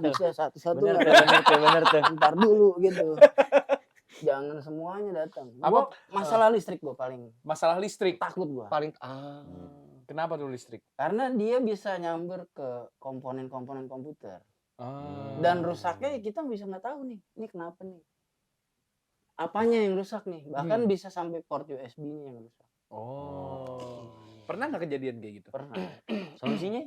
Bisa satu-satu Bener nggak tuh, bener tuh. ntar dulu gitu. Jangan semuanya datang. Gua masalah listrik gua paling masalah listrik. takut gua. Paling Kenapa tuh listrik? Karena dia bisa nyamber ke komponen-komponen komputer. Ah. Dan rusaknya kita bisa nggak tahu nih. Ini kenapa nih? Apanya yang rusak nih? Bahkan bisa sampai port USB-nya yang rusak. Oh. Pernah nggak kejadian kayak gitu? Pernah. Solusinya?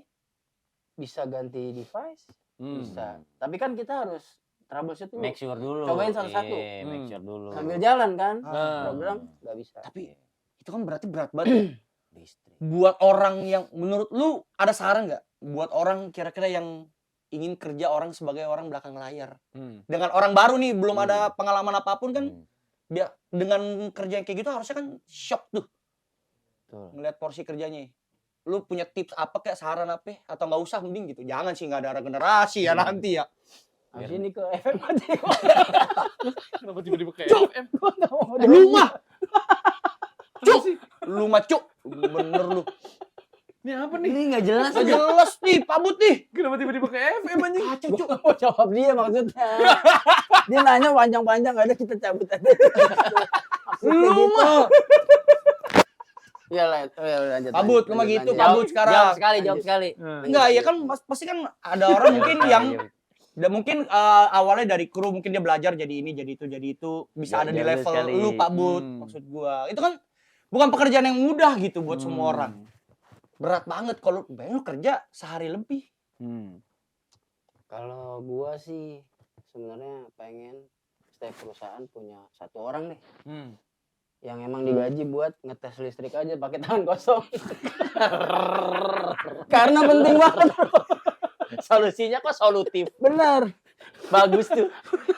Bisa ganti device, Hmm. bisa. Tapi kan kita harus troubleshoot dulu. Make sure dulu. Cobain salah satu. Make sure dulu. Sambil jalan kan, Ah. program nggak bisa. Tapi itu kan berarti berat banget. Listrik. Buat orang yang menurut lu ada saran nggak buat orang kira-kira yang ingin kerja orang sebagai orang belakang layar dengan orang baru nih belum ada pengalaman apapun kan dia dengan kerja yang kayak gitu harusnya kan shock tuh Betul. ngeliat porsi kerjanya. Lu punya tips apa kayak saran apa atau nggak usah mending gitu jangan sih nggak ada regenerasi ya nanti ya. Habis ini ke FM aja. Kenapa tiba-tiba ke FM? Gua nggak mau Lu mah cuk lu mah cuk bener lu Ini apa nih? Ini nggak jelas. nggak jelas nih pabut nih. Kenapa tiba-tiba ke FM anjing? Gua nggak mau jawab dia maksudnya. Dia nanya panjang-panjang nggak ada kita cabut aja. Maksudnya gitu. Ya lah, lanjut. Pabut, lu mah gitu, pabut sekarang. Jawab sekali. Enggak ya kan pasti kan ada orang mungkin yang mungkin awalnya dari kru mungkin dia belajar jadi ini jadi itu bisa ada di Belajar level sekali. lu Pak Bud maksud gua itu kan bukan pekerjaan yang mudah gitu buat semua orang berat banget kalau lu kerja sehari lebih. Kalau gua sih sebenarnya pengen setiap perusahaan punya satu orang nih yang emang digaji buat ngetes listrik aja pakai tangan kosong. Karena penting banget. Solusinya kok solutif. Bener. Bagus tuh.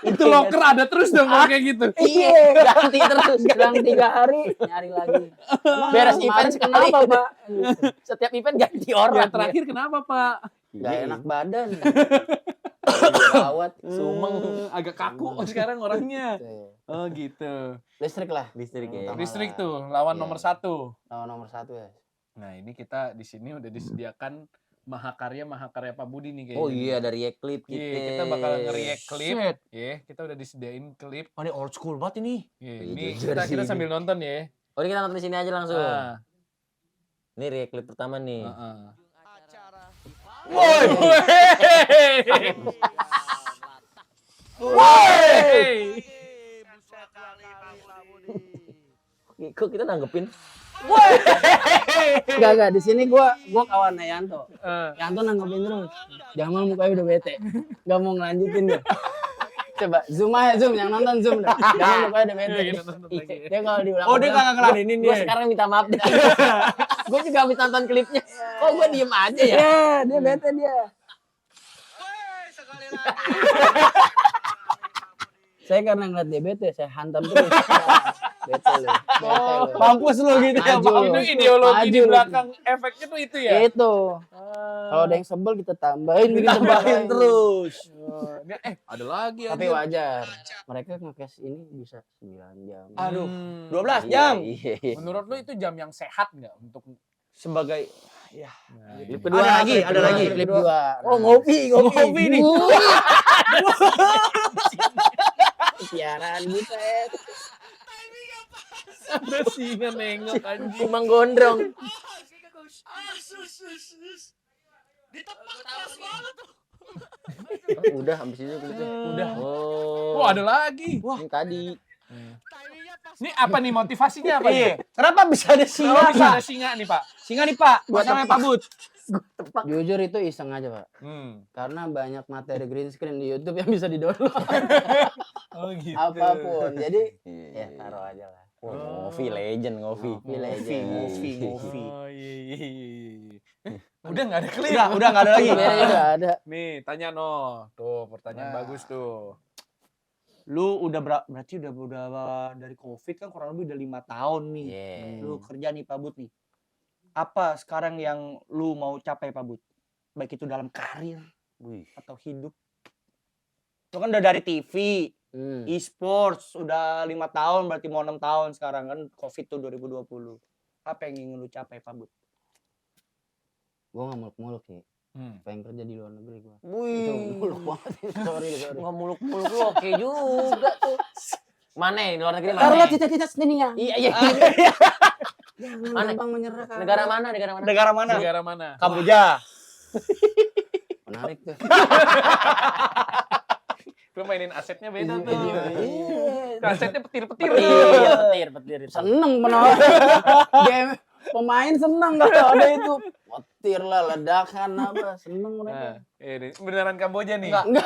Itu loker ada terus dong kalau kayak gitu. Iya. Ganti terus. Selang 3 hari nyari lagi. Emang Beres kemarin event sekali. kenapa, Pak? Setiap event ganti orang. Yang terakhir kenapa Pak? Gak enak badan. Gawat. Sumeng. Agak kaku sekarang orangnya. Oh gitu. Listrik lah. Listrik ya. Utama Listrik lah. tuh lawan Iya. nomor 1. Nomor 1 ya. Nah ini kita di sini udah disediakan mahakarya Pak Budi nih kayaknya. Oh iya dari klip kita. Iya, kita bakal nge-react klip. Iya, kita udah disediain klip. Oh, ini old school banget ini. Iya, Iya, ini jujur kita sih. sambil nonton ya. Oh ini kita nonton di sini aja langsung. Ah, Ini react klip pertama nih. heeh. Woi. Woi. Kok kita nanggepin? Enggak di sini gua kawan Yanto. Eh, Yanto nanggepin terus. Jamal mukanya udah bete. Enggak mau ngelanjutin dia. Coba zoom aja zoom yang nonton zoom dah. Jamal mukanya udah bete. Iya, kita nonton lagi. Dia kalau di belakang. Oh, dia kagak ngeladenin Gue dia. sekarang minta maaf deh. Gue juga habis nonton klipnya. Kok gue diem aja ya? Iya, dia bete dia. Saya karena ngeliat dia bete, saya hantam terus. Bete lu. Mampus lu gitu ya, Maju Pak. lu. Itu ideologi di Maju. belakang efeknya tuh itu ya. Itu. Kalau ada yang sebel kita tambahin, bikin Tambahin terus. Oh, ini, ada lagi Tapi anjir. wajar. Mereka nge-cash ini bisa 9 jam. Aduh, Hmm. 12 jam. Iya. Menurut lu itu jam yang sehat nggak untuk Sebagai ya. nah, Klip ini. kedua, Ada lagi, ada lagi. Klip 2. Oh ngopi. Ngopi nih. Siaran gitu ya. Ada singa nengok anjing. Kumang gondrong. Oh, udah habis itu klipnya. Udah. Oh. Oh, ada lagi. Ini tadi. Ini apa nih motivasinya apa nih? Iya. Kenapa bisa ada singa, Kenapa bisa Pak? ada singa nih, Pak? Singa nih, Pak. Buat namanya Pak Bud. Jujur itu iseng aja, Pak. Karena banyak materi green screen di YouTube yang bisa di-download. Oh gitu. Apapun. Jadi Iya. ya taruh aja lah. Ngopi legend ngopi. Ngopi. Oh iya. Udah nggak ada klip. Udah nggak ada lagi. Sebenarnya juga ada. Nih, tanya no. Tuh, pertanyaan Nah. bagus tuh. Lu udah berarti udah dari Covid kan kurang lebih udah 5 tahun nih. Iya. Lu kerja nih Pak Bud nih. Apa sekarang yang lu mau capai Pak Bud? Baik itu dalam karir Wih. atau hidup. Lu kan udah dari TV, e-sports udah 5 tahun berarti mau 6 tahun sekarang kan Covid tuh 2020. Apa yang ingin lu capai Pak Bud? Gua nggak muluk-muluk sih. Hmm. Pengen kerja di luar negeri gua. Itu Wih. muluk banget. Sorry. Nggak muluk-muluk lu oke juga tuh. Mana di luar negeri mana? Taruhlah cita-cita sendiri ya. Iya iya. Jangan Mana? gampang menyerah. Kak. Negara mana? Negara mana? Negara mana? Negara mana? Kamboja. Menarik tuh. Gue mainin asetnya beda tuh. Iya. Asetnya petir-petir. Iya, petir itu. Seneng penonton. Game pemain seneng kalau ada itu. Petir lah, ledakan apa, seneng mereka. Nah, ini beneran Kamboja nih. Enggak.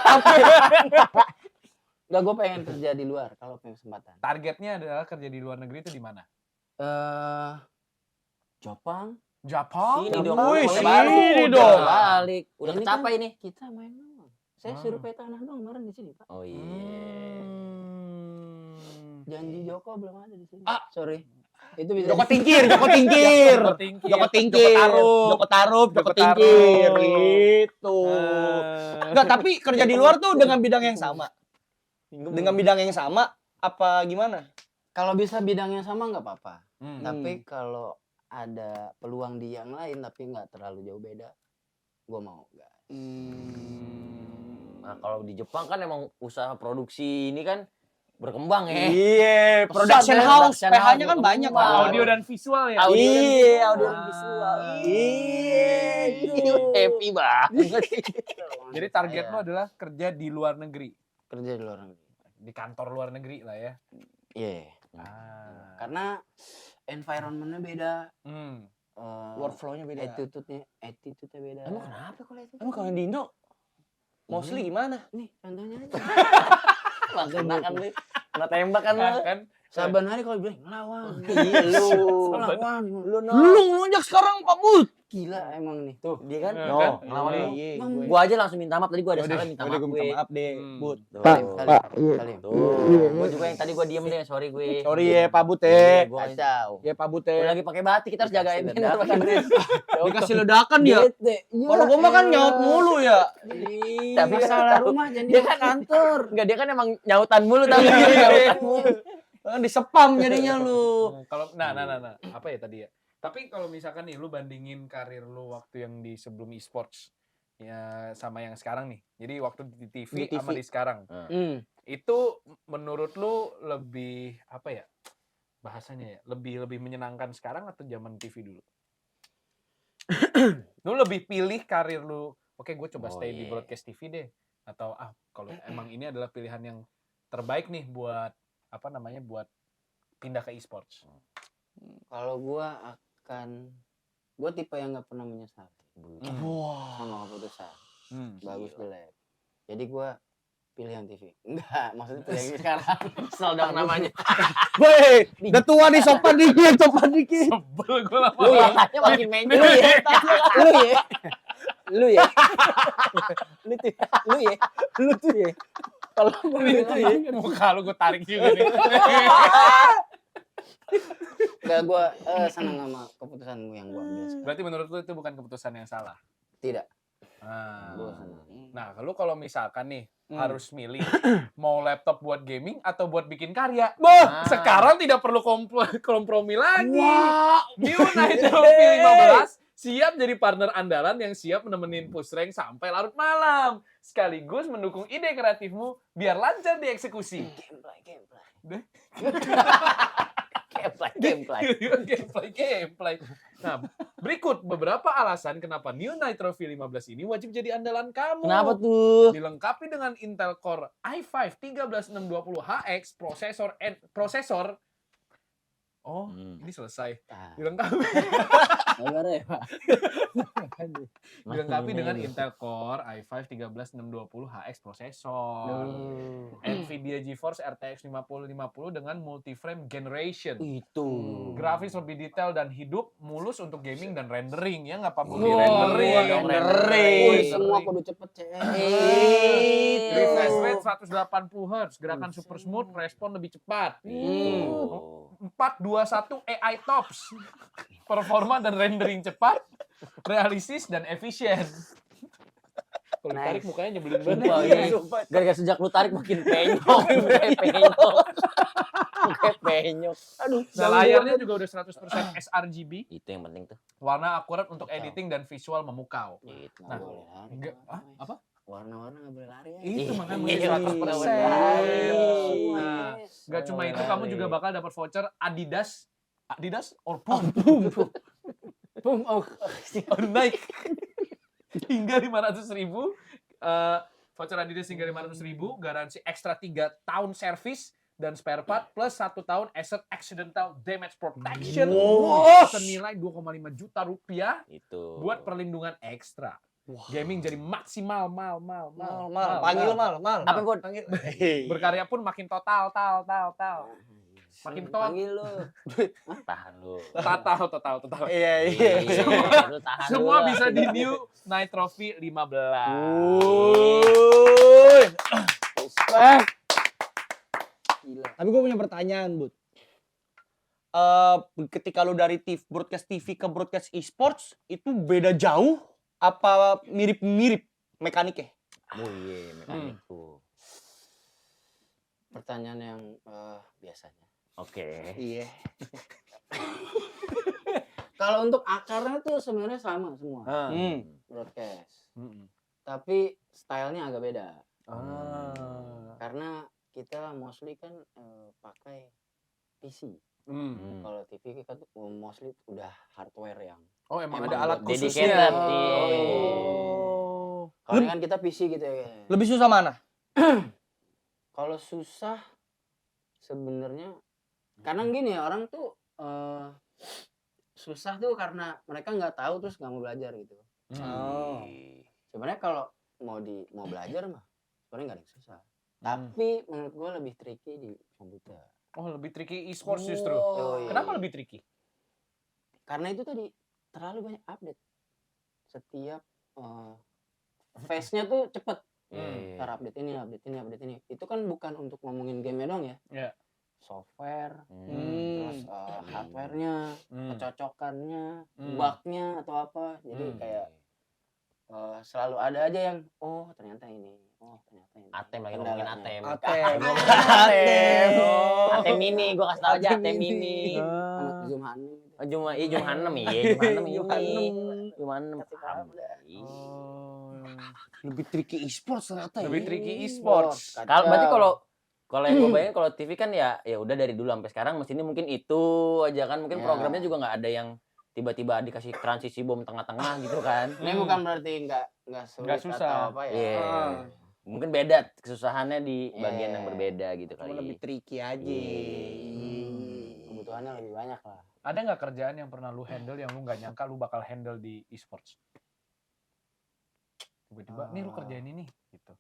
Enggak, gue pengen kerja di luar kalau punya kesempatan. Targetnya adalah kerja di luar negeri itu di mana? Jepang. Jepang? Sini dong. Wih, Boleh sini balik. dong. Balik. Udah Ini kecapai nih. Kita main doang. Saya survei tanah doang kemarin di sini, Pak. Oh iya. Janji Joko belum ada di sini. Ah. Sorry. Itu bisa. Joko Tingkir. Joko Tingkir. Joko Tarup. Joko Tingkir. Gitu. Enggak, tapi kerja di luar tuh dengan bidang yang sama. Dengan bidang yang sama apa gimana? Kalau bisa bidangnya sama nggak apa-apa. Hmm. Tapi kalau ada peluang di yang lain tapi nggak terlalu jauh beda, gue mau nggak. Nah, kalau di Jepang kan emang usaha produksi ini kan berkembang ya. Iya, production Pesat, house, production PH-nya house kan banyak. berkembang. Pak. Audio dan visual ya? Audio dan Iya, audio visual. dan visual. Iya, happy banget. Jadi target lo adalah kerja di luar negeri. Kerja di luar negeri. Di kantor luar negeri lah ya. Iya. Karena environment-nya beda, Hmm. Workflow-nya beda. attitude-nya beda. Emang kenapa kalau itu? Emang kalau yang di Indo mostly gimana? Nih contohnya aja. Lah kena kan lu. Kena tembak kan lu. Kan Saban hari kalau bilang ngelawan. Iya lu. Ngelawan. Lu no. Lu ngelunjak sekarang Pak Bud. Gila emang nih. Tuh, dia kan. Kan? No, ngelawan lu. Iya, Bang, Gua aja langsung minta maaf tadi gua ada Yaudah, salah minta yaudah, maaf gua gue. minta maaf deh, Hmm. Bud. Tuh. Salim. Tuh. Gua juga yang tadi gua diem deh, sorry gue. Sorry ya Pak Bud Iya, ya. gua Kacau. Ya Pak Bud gua ya. lagi pakai batik, kita harus jagain Dikasih bener ledakan. pakai Dikasih ledakan ya. Bete. Kalau gua mah kan nyaut mulu ya. Tapi masalah kan- rumah jadi dia kan kantor. Enggak, dia kan emang nyautan mulu tapi nyautan mulu. Kan disepam jadinya lu. kalau nah apa ya tadi ya? Tapi kalau misalkan nih lu bandingin karir lu waktu yang di sebelum e-sports ya sama yang sekarang nih. Jadi waktu di TV, Di TV. sama di sekarang. Hmm. Itu menurut lu lebih apa ya? Bahasanya ya, lebih menyenangkan sekarang atau zaman TV dulu? Lu lebih pilih karir lu, oke gue coba Oh, stay di iya. broadcast TV deh, atau kalau emang ini adalah pilihan yang terbaik nih buat apa namanya buat pindah ke e-sports. Kalau gua tipe yang nggak pernah menyesal Wah. sama keputusan. Hmm. Bagus jelek. Jadi gua pilih yang TV. Enggak, maksudnya pilih yang sekarang. Kesel dong namanya. Woi, udah tua nih sopan dikit. Sebel gue lama. Lu ya, tanya makin menjel Lu ya. ya. Lu ya. Lu tuh. Lu ya. Lu tuh ya. Kalau gua itu ya. Muka lu gue tarik juga nih. Enggak, gua senang sama keputusanmu yang gua ambil sekarang. Berarti menurut lu itu bukan keputusan yang salah. Tidak. Nah, Gua senang. nah lu kalau misalkan nih Hmm. harus milih mau laptop buat gaming atau buat bikin karya. Nah. Sekarang tidak perlu kompromi lagi. Wah. New Night Trophy 15 siap jadi partner andalan yang siap menemenin push rank sampai larut malam. Sekaligus mendukung ide kreatifmu biar lancar dieksekusi. Gameplay. Nah, berikut beberapa alasan kenapa New Nitro V15 ini wajib jadi andalan kamu. Kenapa tuh? Dilengkapi dengan Intel Core i5 13620HX prosesor. Oh, ini selesai. Ah, Dilengkapi sabar ya, Pak. Dilengkapi dengan Intel Core i5 13620HX prosesor. Nvidia GeForce RTX 5050 dengan multi-frame generation. Itu. Grafis lebih detail dan hidup, mulus untuk gaming dan rendering. Ya nggak apa-apa Wah, rendering. rendering. Wih, semua kudu cepet, CS. Refresh rate 180 Hz, gerakan super smooth, respon lebih cepat. Itu. 421 AI tops. Performa dan rendering cepat, realistis dan efisien. Kalau Nice. ditarik mukanya nyebelin banget. Sumpah, iya. Gara-gara sejak lu tarik makin penyok. Mukanya penyok. Aduh, Nah, layarnya juga udah 100% sRGB, Itu yang penting tuh. warna akurat untuk editing dan visual memukau. Itu. Nah, boleh lari. enggak, apa? Warna-warna nggak boleh lari ya. Itu makanya Iya, mesti 100%. Iya. Nah, nggak cuma itu, kamu juga bakal dapat voucher Adidas or Puma Boom, oh. or Nike hingga 500.000. Voucher Adidas hingga 500.000, garansi ekstra 3 tahun servis dan spare part plus 1 tahun Acer Accidental Damage Protection Wow. senilai 2,5 juta rupiah Itu. buat perlindungan ekstra. Gaming jadi maksimal, mal. Panggil mal. Apa, Bud? Panggil. Berkarya pun makin total, tal. Makin tot. Panggil lu. Tahan lu. Total. Iya. Lu tahan Semua dulu. bisa di New Night Trophy 15. Wuih. Respect. Gila. Tapi gue punya pertanyaan, Bud. Ketika lu dari broadcast TV ke broadcast e-sports, itu beda jauh apa mirip-mirip mekaniknya? Oh iya, mekanik tuh. Pertanyaan yang biasanya. Oke. Iya. Kalau untuk akarnya tuh sebenarnya sama semua. Broadcast. Tapi stylenya agak beda. Karena kita mostly kan pakai PC. Kalau TV kita tuh mostly udah hardware yang Oh, emang Emang ada alat dedicated. khususnya. kalau ini kan kita PC gitu ya. Lebih susah mana? Kalau susah sebenarnya karena gini ya, orang tuh susah tuh karena mereka nggak tahu terus nggak mau belajar gitu. Oh. Sebenarnya kalau mau belajar mah sebenarnya nggak ada yang susah. Tapi menurut gua lebih tricky di komputer. Oh, lebih tricky e-sports justru. Yoi. Kenapa lebih tricky? Karena itu tadi terlalu banyak update. Setiap phase-nya tuh cepet. Ntar update ini. Itu kan bukan untuk ngomongin game dong ya. Iya. Software, terus hardware-nya, kecocokannya, Hmm. bug-nya atau apa. Jadi kayak selalu ada aja yang ternyata ini. Atem lagi ngomongin Kendalanya. Atem. Atem. Atem mini, gua kasih tau aja Atem Atem mini. mini. Anak Zoom Hanum. Oh, Jumanem ini. Jumanem. Oh. Lebih tricky e-sports ternyata ya. Lebih tricky e-sports. Kalau berarti kalau yang gue bayangin kalau TV kan ya udah dari dulu sampai sekarang mesinnya mungkin itu aja kan, mungkin Ya. programnya juga nggak ada yang tiba-tiba dikasih transisi bom tengah-tengah gitu kan. Ini bukan berarti nggak sulit Nggak susah. atau apa ya. Iya. Mungkin beda kesusahannya di bagian yang berbeda gitu Cuma kali. lebih tricky aja. Kebutuhannya lebih banyak lah. Ada nggak kerjaan yang pernah lu handle yang lu nggak nyangka lu bakal handle di e-sports? Tiba-tiba, nih lu kerjain ini gitu.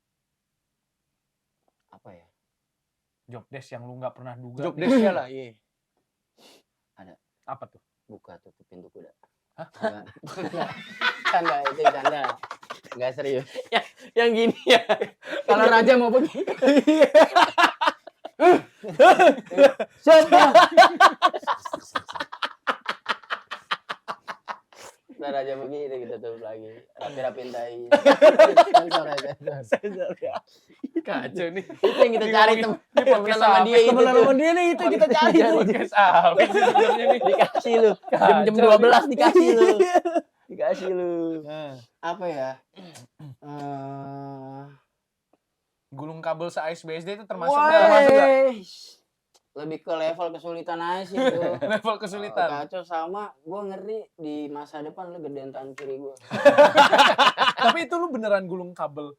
Apa ya? Job desk yang lu nggak pernah duga. Job nih. desk-nya lah, iya. Apa tuh? Buka tutup pintu kuda. Hah? Enggak. Canda, itu canda. Enggak serius. Yang gini ya. Kalau raja mau pergi. Siapa? Nah, raja begitu kita tutup lagi. Rapi-rapiin tai. Sensor ya, sensor. Kacau nih. Itu yang kita cari temen sama dia itu. Temenan sama dia nih itu kita cari tuh. Podcast apa sih sebenarnya nih? Dikasih lu. Jam 12 dikasih lu. Dikasih lu. Apa ya? Gulung kabel se-ASBSD itu termasuk nggak? Lebih ke level kesulitan aja sih itu. Level kesulitan. Kacau sama gue ngeri di masa depan lu gedean tangan kiri gue. Tapi itu lu beneran gulung kabel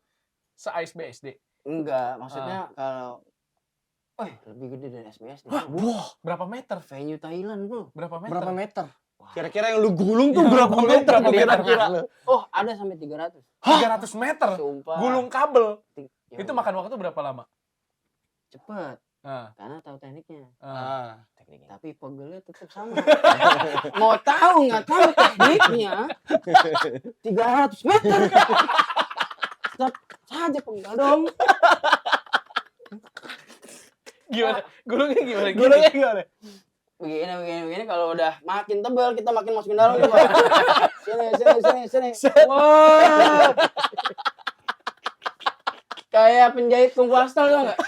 se-ASBSD? Enggak, maksudnya kalau lebih gede dari SBS nih. Wah, Berapa meter? Venue Thailand bro. Berapa meter? berapa meter? Kira-kira yang lu gulung tuh berapa gulung meter? berapa meter? Kira-kira? Oh ada sampai 300. 300 meter? Sumpah. Gulung kabel? Ya Itu udah, makan waktu berapa lama? cepet. Nah, Karena tahu tekniknya. Tekniknya. Tapi pegelnya tetap sama. Mau tahu nggak tahu tekniknya? 300 meter. Tetap saja pegel dong. gimana? Gulungnya gimana? Gulungnya gimana? Begini kalau udah makin tebal kita makin masukin dalam coba. Sini. Wah. Kayak penjahit kungfu astal tau enggak?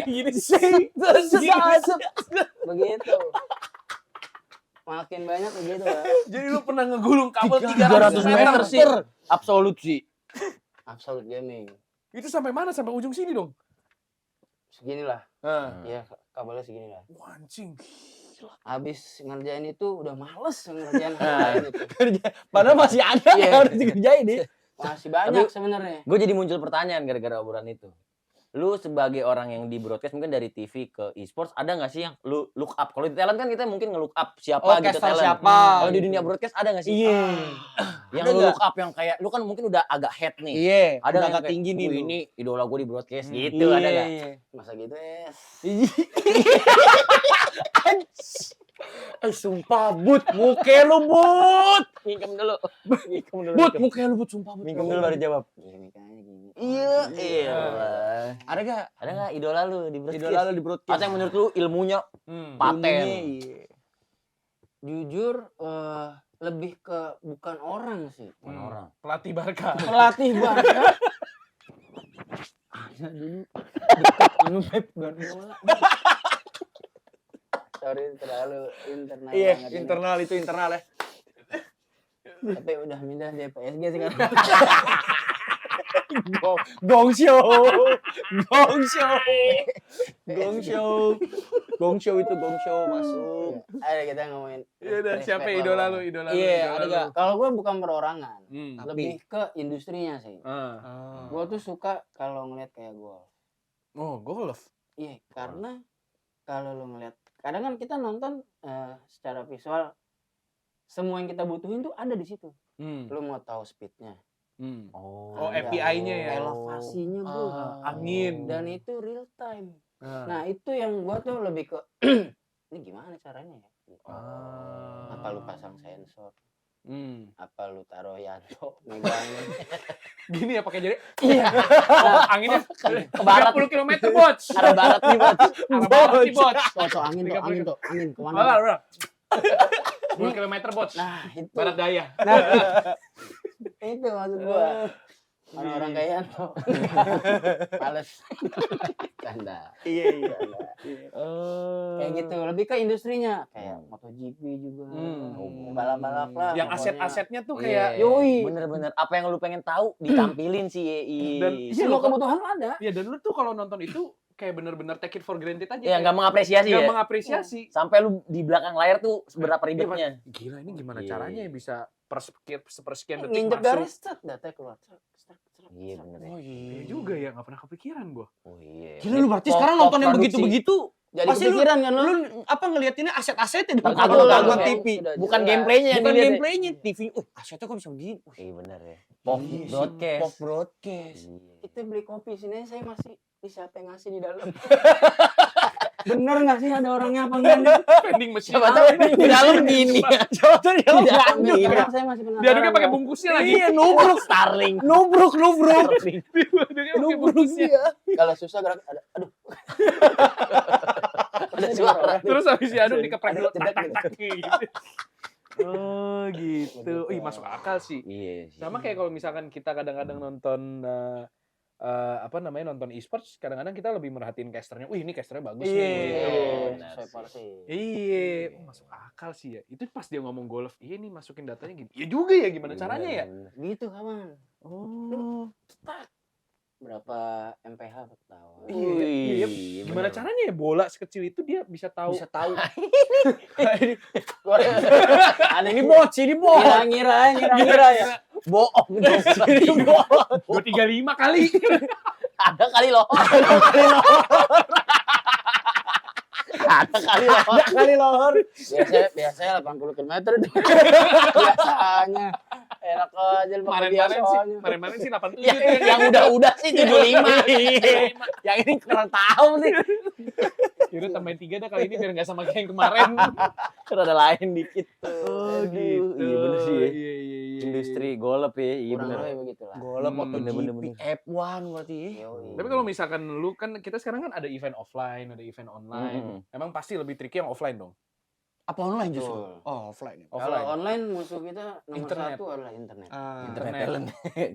Gini. Begitu. Makin banyak begitu lah. Jadi lu pernah ngegulung kabel 300 meter sih. Absolut sih. Absolute gaming. Itu sampai mana? Sampai ujung sini dong? Segini lah. Nah. Iya, kabelnya segini lah. Wah, anjing. Habis ngerjain itu udah males ngerjain hal lain itu. Padahal masih ada Iya. yang harus dikerjain nih. Masih banyak sebenarnya. Gue jadi muncul pertanyaan gara-gara obrolan itu. lu sebagai orang yang di broadcast mungkin dari TV ke e-sports ada nggak sih yang lu look up? Kalau di talent kan kita mungkin nge-look up siapa gitu caster talent. siapa, Kalau di gitu. dunia broadcast ada nggak sih? Iya. Yang Ada lu nggak? look up yang kayak lu kan mungkin udah agak head nih. Iya, Ada udah yang agak kayak, tinggi nih "Wih, lu." ini idola gue di broadcast Hmm. gitu, ada nggak? Iya. Masa gitu Sumpah, But, muke lu, But. Minjem dulu. Minjem dulu. But, muke lu, But, sumpah, But. Minjem dulu baru jawab. Gini kayaknya gini. Iya, iya. Ada gak? Ada nggak idola lu di broadcast? Idola lu di broadcast? Atau yang menurut lu ilmunya Hmm. paten? Ilmunya, iya. Jujur lebih ke bukan orang sih. Bukan orang. Pelatih Barca. Pelatih Barca. Ada dulu deket anu Pep Guardiola. Sorry terlalu internal Iya, banget ini. internal itu internal ya. Tapi udah pindah di PSG sekarang. Gong show. Gong show. Gong show. Gong show itu gong show masuk. Ayo kita ngomongin. Ya udah, siapa respect idola lah. lu, idola lu? Iya, idola ada lu? gak? Kalau gue bukan perorangan, Hmm. lebih ke industrinya sih. Ah. Gue tuh suka kalau ngeliat kayak golf. Oh, golf. Iya, karena kalau lo ngeliat, kadang kan kita nonton secara visual, semua yang kita butuhin tuh ada di situ. Hmm. Lo mau tahu speednya, Hmm. Oh, Oh, ada API-nya ya? elevasinya bro, Angin. dan itu real time. Ah. Nah itu yang gua tuh lebih ke ini gimana caranya ya? Gitu. Ah. Apa lu pasang sensor? Hmm. Apa lu taruh Yanto megangin? Gini ya pakai jari. Iya. Oh, anginnya ke barat. 30 km bots. Arah barat nih, Bot. Arah barat nih bots. So angin tuh, angin tuh, angin kemana? Alah, tuh? udah. 10 km bots. Nah itu, Barat daya. itu maksud gua. Orang-orang kayak Yanto. Males. Canda. Iya, iya. Kayak gitu, lebih ke industrinya. Kayak MotoGP juga. Balap-balap lah. Yang pokoknya. aset-asetnya tuh kayak Yoi. Bener-bener apa yang lu pengen tahu ditampilin sih YI. Dan Semua Iya, kebutuhan lu ada. ya dan lu tuh kalau nonton itu kayak bener-bener take it for granted aja. Ya nggak mengapresiasi Nggak ya. mengapresiasi. Sampai lu di belakang layar tuh seberapa ribetnya. Gila ini gimana Iya. caranya ya bisa sepersekian detik Nginjek masuk. garis, set, datanya keluar. Set, set, set, Iya set. bener ya. Oh iya juga ya, nggak pernah kepikiran gua. Oh iya. Gila lu berarti sekarang nonton yang begitu-begitu. Jadi Pasti lu- kepikiran kan lu? Lu apa ngeliatinnya aset-asetnya di Terkagum, depan terkagum, TV. Bukan gameplaynya yang Bukan dilihat ya. gameplaynya, TV. Asetnya kok bisa begini? Iya bener ya. Pop Iya sih, broadcast. Pop broadcast. Iya. Kita beli kopi sini saya masih siapa yang ngasih di dalam. Bener nggak sih ada orangnya apa enggak nih? Vending machine. Siapa tahu di dalam gini. Coba tuh dia Tidak lanjut. Iya. Sekarang saya masih penasaran. Diaduknya pakai Bang. bungkusnya lagi. Iya, nubruk. Starling. Nubruk. Starling. Diaduknya pakai bungkusnya. Kalau susah gerak ada aduh. Ada suara. Terus habis diaduk dikeprek dulu. Cedak, Tak, tak, tak, gitu. Oh gitu. Ih masuk akal sih. Iya sih. Sama kayak kalau misalkan kita kadang-kadang nonton apa namanya nonton e-sports, kadang-kadang kita lebih merhatiin casternya. Wih ini casternya bagus Iya. nih. benar Sesuai sih. porsi. Iya, oh, masuk akal sih ya. Itu pas dia ngomong golf, iya nih masukin datanya gini. Iya juga ya, gimana caranya ya? Bener. Gitu kawan. Oh, Berapa MPH pertama? iya. Wih, Gimana bener. caranya ya bola sekecil itu dia bisa tahu? Bisa tahu. Aneh Ini bot, ini bot. ngira ya. Bohong. Ini bot. 235 kali. Ada kali loh. Ada kali loh. Ada kali lohor. Biasanya 80 km itu. Biasanya. Enak aja lu pakai biasa Kemarin-kemarin sih, soalnya. kemarin-kemarin sih 87. Yang udah-udah sih 75. Yang ini kurang tahu sih. Yaudah tambahin 3 dah kali ini biar nggak sama kayak yang kemarin. Ada lain dikit. Oh Aduh, Iya bener sih ya. Iya, iya, iya. Industri golep ya. Iya Kurang bener. lebih begitulah. Golep bener-bener. MotoGP F1 berarti. Yoi. Tapi kalau misalkan lu kan kita sekarang kan ada event offline, ada event online. Emang pasti lebih tricky yang offline dong. Apa online justru? Betul. Oh, offline. Kalau Offline. online musuh kita nomor Internet. 1 adalah internet. Internet Internet. talent.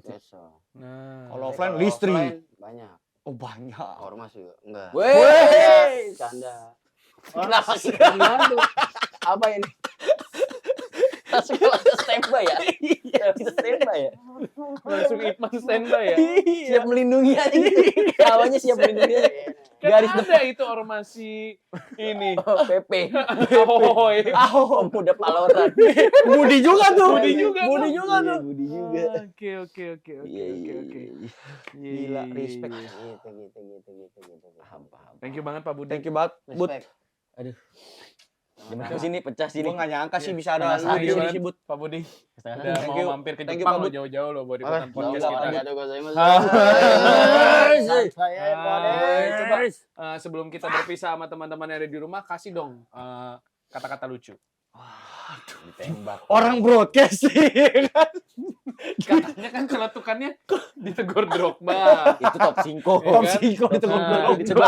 Biasa. Nah, Kalau Tapi offline kalau listrik. offline, banyak. Oh, banyak. Ormas juga enggak. Weh. Canda. Kenapa sih? Bantu. Apa ini? Langsung langsung standby ya? Kita standby ya? langsung Ipman standby ya. Siap melindungi aja gitu. Kawannya siap melindungi aja. Garis ada itu ormasi ini. PP. Ahoy. Pemuda Paloran. Budi juga tuh. Budi juga tuh. Budi juga tuh. Budi juga. Oke. Iya. Gila, respect. Gitu. Paham. Thank you banget Pak Budi. Thank you banget, Bud. Respect. Aduh. Jam sini pecah sini. Gue gak nyangka sih bisa ada Penasaran lu di sini sih, Bud. Pak Budi. Setengah Udah Thank mau you. mampir ke Thank you, Jepang Pak lo Bud. jauh-jauh lo buat ikutan podcast kita. Sebelum kita berpisah sama teman-teman yang ada di rumah, kasih dong kata-kata lucu. ditembak. Orang broadcast sih. Katanya kan celetukannya ditegur Drogba. Itu top 5. Ya Top kan? 5 itu Nah, goblok. coba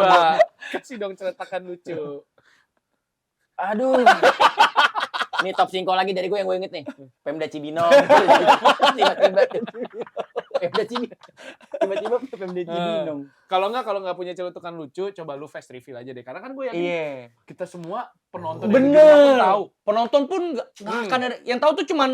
kasih dong celetakan lucu. Aduh. Ini top 5 lagi dari gue yang gue inget nih. Pemda Cibinong. Tiba-tiba. Pemda Cibinong. Tiba-tiba Pemda Cibinong. Kalau nggak punya celetukan lucu, coba lu fast reveal aja deh. Karena kan gue yakin Iya. kita semua penonton Bener. yang di rumah pun tahu. Penonton pun nggak akan ada yang tahu tuh cuman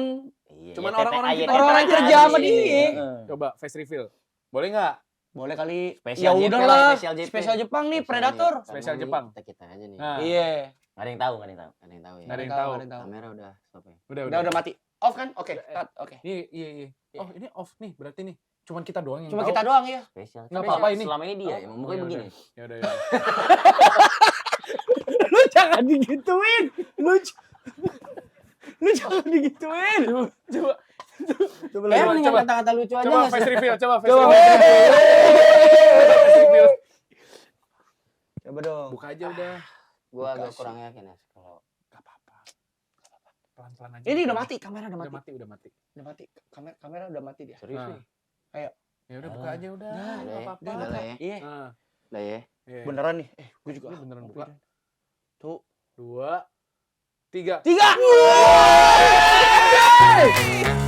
Iya, Cuman ya, orang-orang TTA, kita- ya, orang-orang TTA kerja sama aja. dia. Heeh. Coba fast reveal. Boleh nggak? boleh kali. Spesial Ya JP lah, udahlah. spesial JP. Spesial Jepang nih Predator. Spesial Jepang. Kita aja nih. Nah, Iya. Nggak ada yang tahu, nggak ada yang tahu. Ada yang tahu ya. Nggak ada yang tahu. Nggak ada yang tahu. Kamera udah stop ya. Udah mati. Off kan? Oke. cut. Oke. Iya. Oh ini off nih berarti nih. Cuman kita doang yang Cuma tahu. kita doang ya. Spesial. Nggak apa-apa ini. Selama ini dia, emang mukanya Ya begini. udah. Ya udah. Lu jangan digituin. Lu jangan digituin. Coba Kayak mendingan coba. kata-kata lucu aja Coba nggak fast sih? reveal, coba fast Coba. reveal. Fast reveal. Coba dong. Buka aja udah. Gua agak Kasih. kurang yakin ya kalau Gak apa-apa. Pelan-pelan aja. Ini udah mati, kamera udah Udah mati. mati, udah mati. Udah mati. Kamera udah mati dia. Serius Nah. nih. Ya udah buka aja udah. Udah Gak ya. apa-apa. Udah lah ya. Iya. Nah, Udah ya. iya. Beneran nih. Gue juga. Ini beneran buka. Tuh. 2, 3. 3.